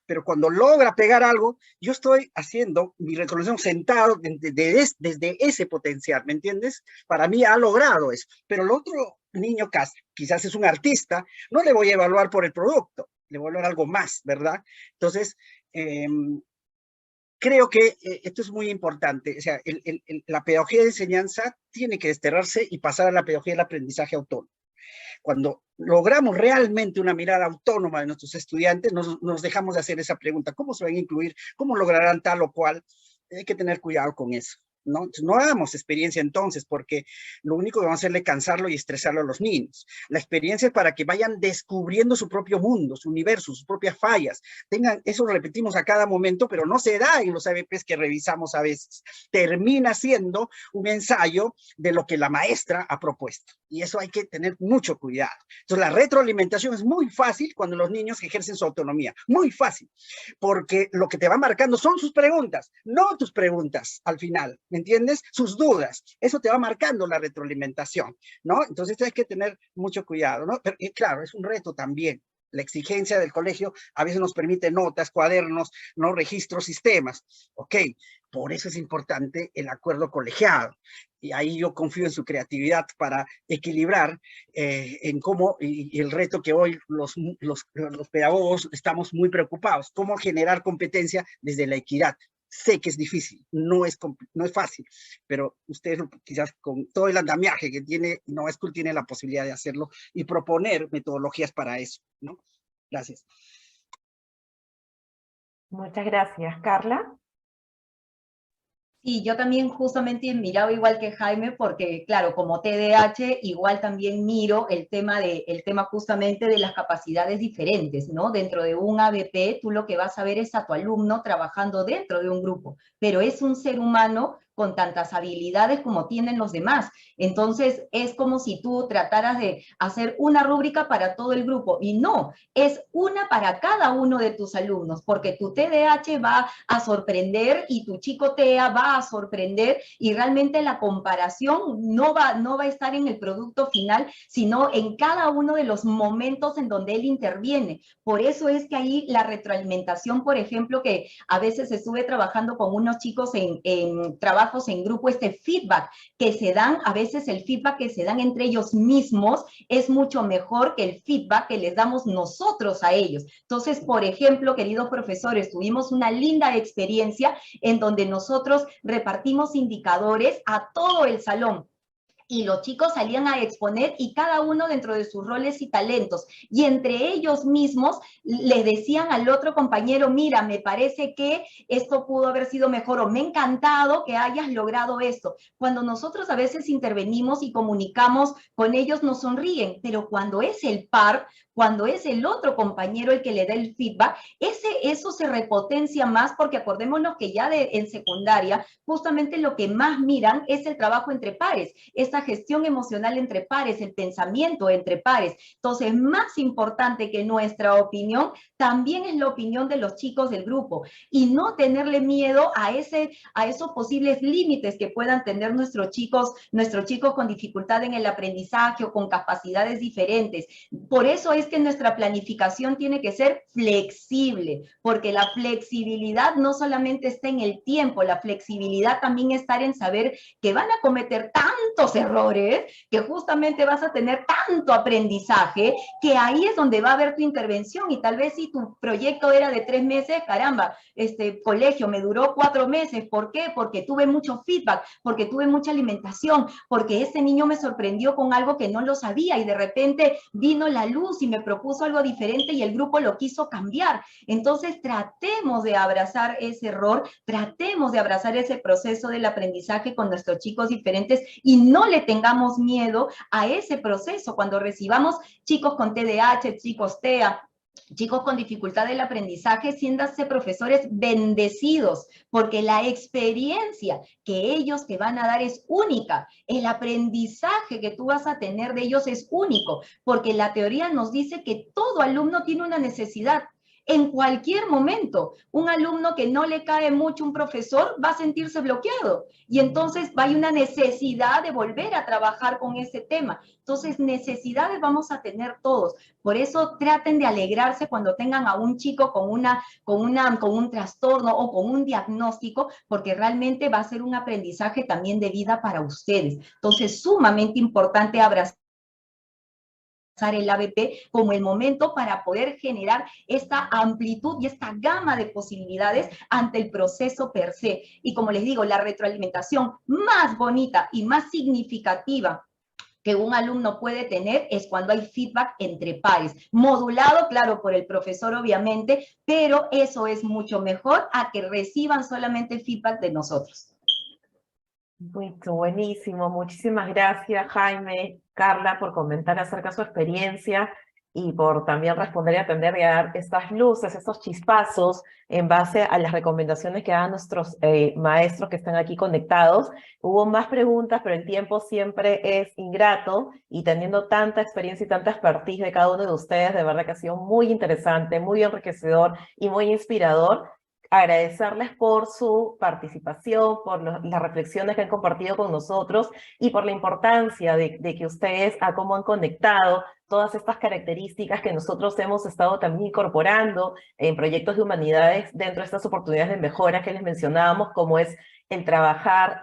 pero cuando logra pegar algo, yo estoy haciendo mi retroalimentación sentado desde ese potencial, ¿me entiendes? Para mí ha logrado eso, pero el otro niño quizás es un artista, no le voy a evaluar por el producto, le voy a evaluar algo más, ¿verdad? Entonces, creo que esto es muy importante, o sea, la pedagogía de enseñanza tiene que desterrarse y pasar a la pedagogía del aprendizaje autónomo. Cuando logramos realmente una mirada autónoma de nuestros estudiantes, nos dejamos de hacer esa pregunta, ¿cómo se van a incluir? ¿Cómo lograrán tal o cual? Hay que tener cuidado con eso, ¿no? No hagamos experiencia entonces, porque lo único que vamos a hacerle es cansarlo y estresarlo a los niños. La experiencia es para que vayan descubriendo su propio mundo, su universo, sus propias fallas. Eso lo repetimos a cada momento, pero no se da en los ABPs que revisamos a veces. Termina siendo un ensayo de lo que la maestra ha propuesto. Y eso hay que tener mucho cuidado. Entonces, la retroalimentación es muy fácil cuando los niños ejercen su autonomía. Muy fácil. Porque lo que te va marcando son sus preguntas, no tus preguntas al final. ¿Me entiendes? Sus dudas. Eso te va marcando la retroalimentación, ¿no? Entonces, hay que tener mucho cuidado, ¿no? Pero, claro, es un reto también. La exigencia del colegio a veces nos permite notas, cuadernos, no registros, sistemas. Ok, por eso es importante el acuerdo colegiado. Y ahí yo confío en su creatividad para equilibrar en cómo, y el reto que hoy los pedagogos estamos muy preocupados, cómo generar competencia desde la equidad. Sé que es difícil, no es fácil, pero ustedes quizás con todo el andamiaje que tiene Innova School tiene la posibilidad de hacerlo y proponer metodologías para eso, ¿no? Gracias. Muchas gracias. Carla. Sí, yo también justamente miraba igual que Jaime, porque claro, como TDAH, igual también miro el tema justamente de las capacidades diferentes, ¿no? Dentro de un ABP, tú lo que vas a ver es a tu alumno trabajando dentro de un grupo, pero es un ser humano con tantas habilidades como tienen los demás. Entonces, es como si tú trataras de hacer una rúbrica para todo el grupo, y no, es una para cada uno de tus alumnos, porque tu TDAH va a sorprender y tu chico TEA va a sorprender, y realmente la comparación no va a estar en el producto final, sino en cada uno de los momentos en donde él interviene. Por eso es que ahí la retroalimentación, por ejemplo, que a veces estuve trabajando con unos chicos en trabajo trabajos en grupo, este feedback que se dan, a veces el feedback que se dan entre ellos mismos es mucho mejor que el feedback que les damos nosotros a ellos. Entonces, por ejemplo, queridos profesores, tuvimos una linda experiencia en donde nosotros repartimos indicadores a todo el salón. Y los chicos salían a exponer y cada uno dentro de sus roles y talentos. Y entre ellos mismos les decían al otro compañero, mira, me parece que esto pudo haber sido mejor o me ha encantado que hayas logrado esto. Cuando nosotros a veces intervenimos y comunicamos con ellos nos sonríen, pero cuando es el par, cuando es el otro compañero el que le da el feedback, eso se repotencia más porque acordémonos que ya en secundaria justamente lo que más miran es el trabajo entre pares, esta gestión emocional entre pares, el pensamiento entre pares. Entonces, más importante que nuestra opinión, también es la opinión de los chicos del grupo y no tenerle miedo a esos posibles límites que puedan tener nuestros chicos con dificultad en el aprendizaje o con capacidades diferentes. Por eso es que nuestra planificación tiene que ser flexible, porque la flexibilidad no solamente está en el tiempo, la flexibilidad también está en saber que van a cometer tantos errores, que justamente vas a tener tanto aprendizaje, que ahí es donde va a haber tu intervención. Y tal vez si tu proyecto era de 3 meses, caramba, este colegio me duró 4 meses. ¿Por qué? Porque tuve mucho feedback, porque tuve mucha alimentación, porque este niño me sorprendió con algo que no lo sabía y de repente vino la luz y me propuso algo diferente y el grupo lo quiso cambiar. Entonces tratemos de abrazar ese error, tratemos de abrazar ese proceso del aprendizaje con nuestros chicos diferentes y no le tengamos miedo a ese proceso. Cuando recibamos chicos con TDAH, chicos TEA, chicos con dificultad del aprendizaje, siéntanse profesores bendecidos, porque la experiencia que ellos te van a dar es única. El aprendizaje que tú vas a tener de ellos es único, porque la teoría nos dice que todo alumno tiene una necesidad. En cualquier momento, un alumno que no le cae mucho un profesor va a sentirse bloqueado y entonces hay una necesidad de volver a trabajar con ese tema. Entonces, necesidades vamos a tener todos. Por eso traten de alegrarse cuando tengan a un chico con un trastorno o con un diagnóstico, porque realmente va a ser un aprendizaje también de vida para ustedes. Entonces, sumamente importante abrazar el ABP como el momento para poder generar esta amplitud y esta gama de posibilidades ante el proceso per se. Y como les digo, la retroalimentación más bonita y más significativa que un alumno puede tener es cuando hay feedback entre pares, modulado, claro, por el profesor obviamente, pero eso es mucho mejor a que reciban solamente feedback de nosotros. Buenísimo, muchísimas gracias Jaime, Carla, por comentar acerca de su experiencia y por también responder y atender y dar estas luces, estos chispazos en base a las recomendaciones que dan nuestros maestros que están aquí conectados. Hubo más preguntas, pero el tiempo siempre es ingrato y teniendo tanta experiencia y tanta expertise de cada uno de ustedes, de verdad que ha sido muy interesante, muy enriquecedor y muy inspirador. Agradecerles por su participación, por las reflexiones que han compartido con nosotros y por la importancia de que ustedes a cómo han conectado todas estas características que nosotros hemos estado también incorporando en proyectos de humanidades dentro de estas oportunidades de mejora que les mencionábamos, como es el trabajar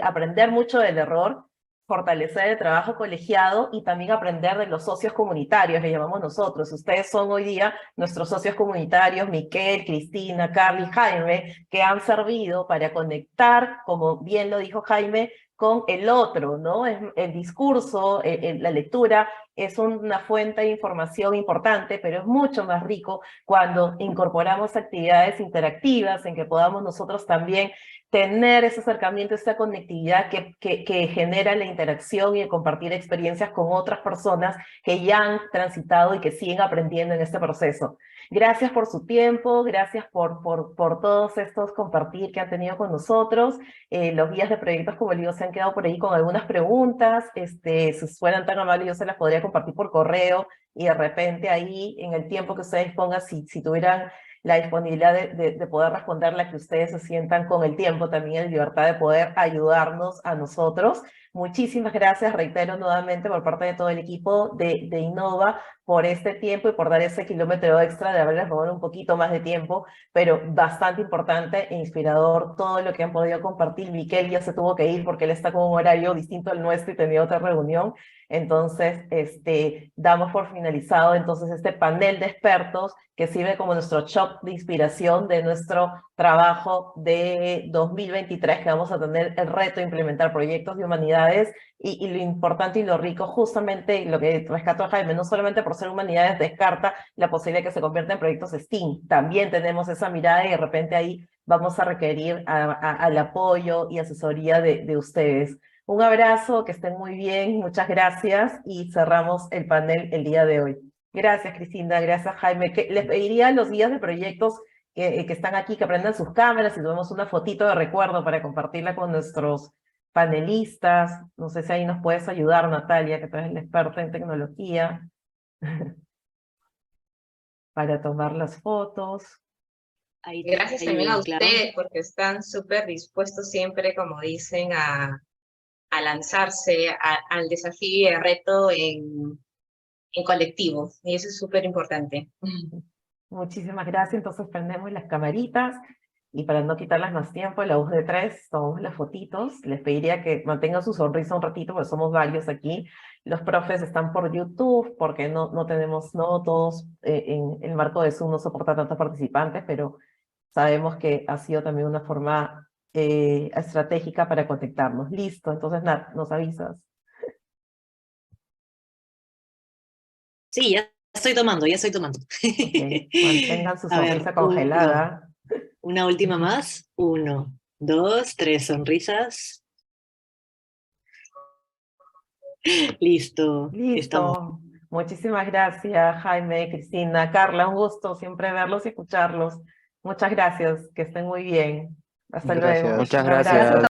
aprender mucho del error, fortalecer el trabajo colegiado y también aprender de los socios comunitarios, le llamamos nosotros. Ustedes son hoy día nuestros socios comunitarios, Miquel, Cristina, Carly, Jaime, que han servido para conectar, como bien lo dijo Jaime, con el otro, ¿no? El discurso, la lectura es una fuente de información importante, pero es mucho más rico cuando incorporamos actividades interactivas en que podamos nosotros también tener ese acercamiento, esa conectividad que genera la interacción y el compartir experiencias con otras personas que ya han transitado y que siguen aprendiendo en este proceso. Gracias por su tiempo, gracias por todos estos compartir que han tenido con nosotros. Los guías de proyectos, como les digo, se han quedado por ahí con algunas preguntas. Si fueran tan amables, yo se las podría compartir por correo y de repente ahí, en el tiempo que ustedes pongan, si tuvieran la disponibilidad de poder responderla, que ustedes se sientan con el tiempo también en libertad de poder ayudarnos a nosotros. muchísimas gracias, reitero nuevamente por parte de todo el equipo de Innova por este tiempo y por dar ese kilómetro extra de haberles robado un poquito más de tiempo, pero bastante importante e inspirador todo lo que han podido compartir. Miquel ya se tuvo que ir porque él está con un horario distinto al nuestro y tenía otra reunión. Entonces, damos por finalizado entonces este panel de expertos que sirve como nuestro shock de inspiración de nuestro trabajo de 2023, que vamos a tener el reto de implementar proyectos de humanidades y lo importante y lo rico, justamente lo que rescató Jaime, no solamente por ser humanidades descarta la posibilidad de que se convierta en proyectos STEAM, también tenemos esa mirada y de repente ahí vamos a requerir al apoyo y asesoría de ustedes. Un abrazo, que estén muy bien, muchas gracias y cerramos el panel el día de hoy. Gracias, Cristina, gracias, Jaime. Les pediría a los guías de proyectos que están aquí que prendan sus cámaras y tomemos una fotito de recuerdo para compartirla con nuestros panelistas. No sé si ahí nos puedes ayudar, Natalia, que tú eres la experta en tecnología, para tomar las fotos. Gracias también a ustedes porque están súper dispuestos siempre, como dicen, a lanzarse al desafío y al reto en colectivo, y eso es súper importante. Muchísimas gracias, entonces prendemos las camaritas, y para no quitarles más tiempo, la voz de tres, tomamos las fotitos, les pediría que mantengan su sonrisa un ratito, porque somos varios aquí, los profes están por YouTube, porque no todos en el marco de Zoom no soporta tantos participantes, pero sabemos que ha sido también una forma estratégica para conectarnos. Listo, entonces Nat, nos avisas. Sí, ya estoy tomando. Okay. Mantengan su A ver, sonrisa congelada. Una última más. 1, 2, 3 sonrisas. Listo. Listo. Muchísimas gracias, Jaime, Cristina, Carla, un gusto siempre verlos y escucharlos. Muchas gracias, que estén muy bien. Hasta Gracias. luego. Muchas Un abrazo. gracias.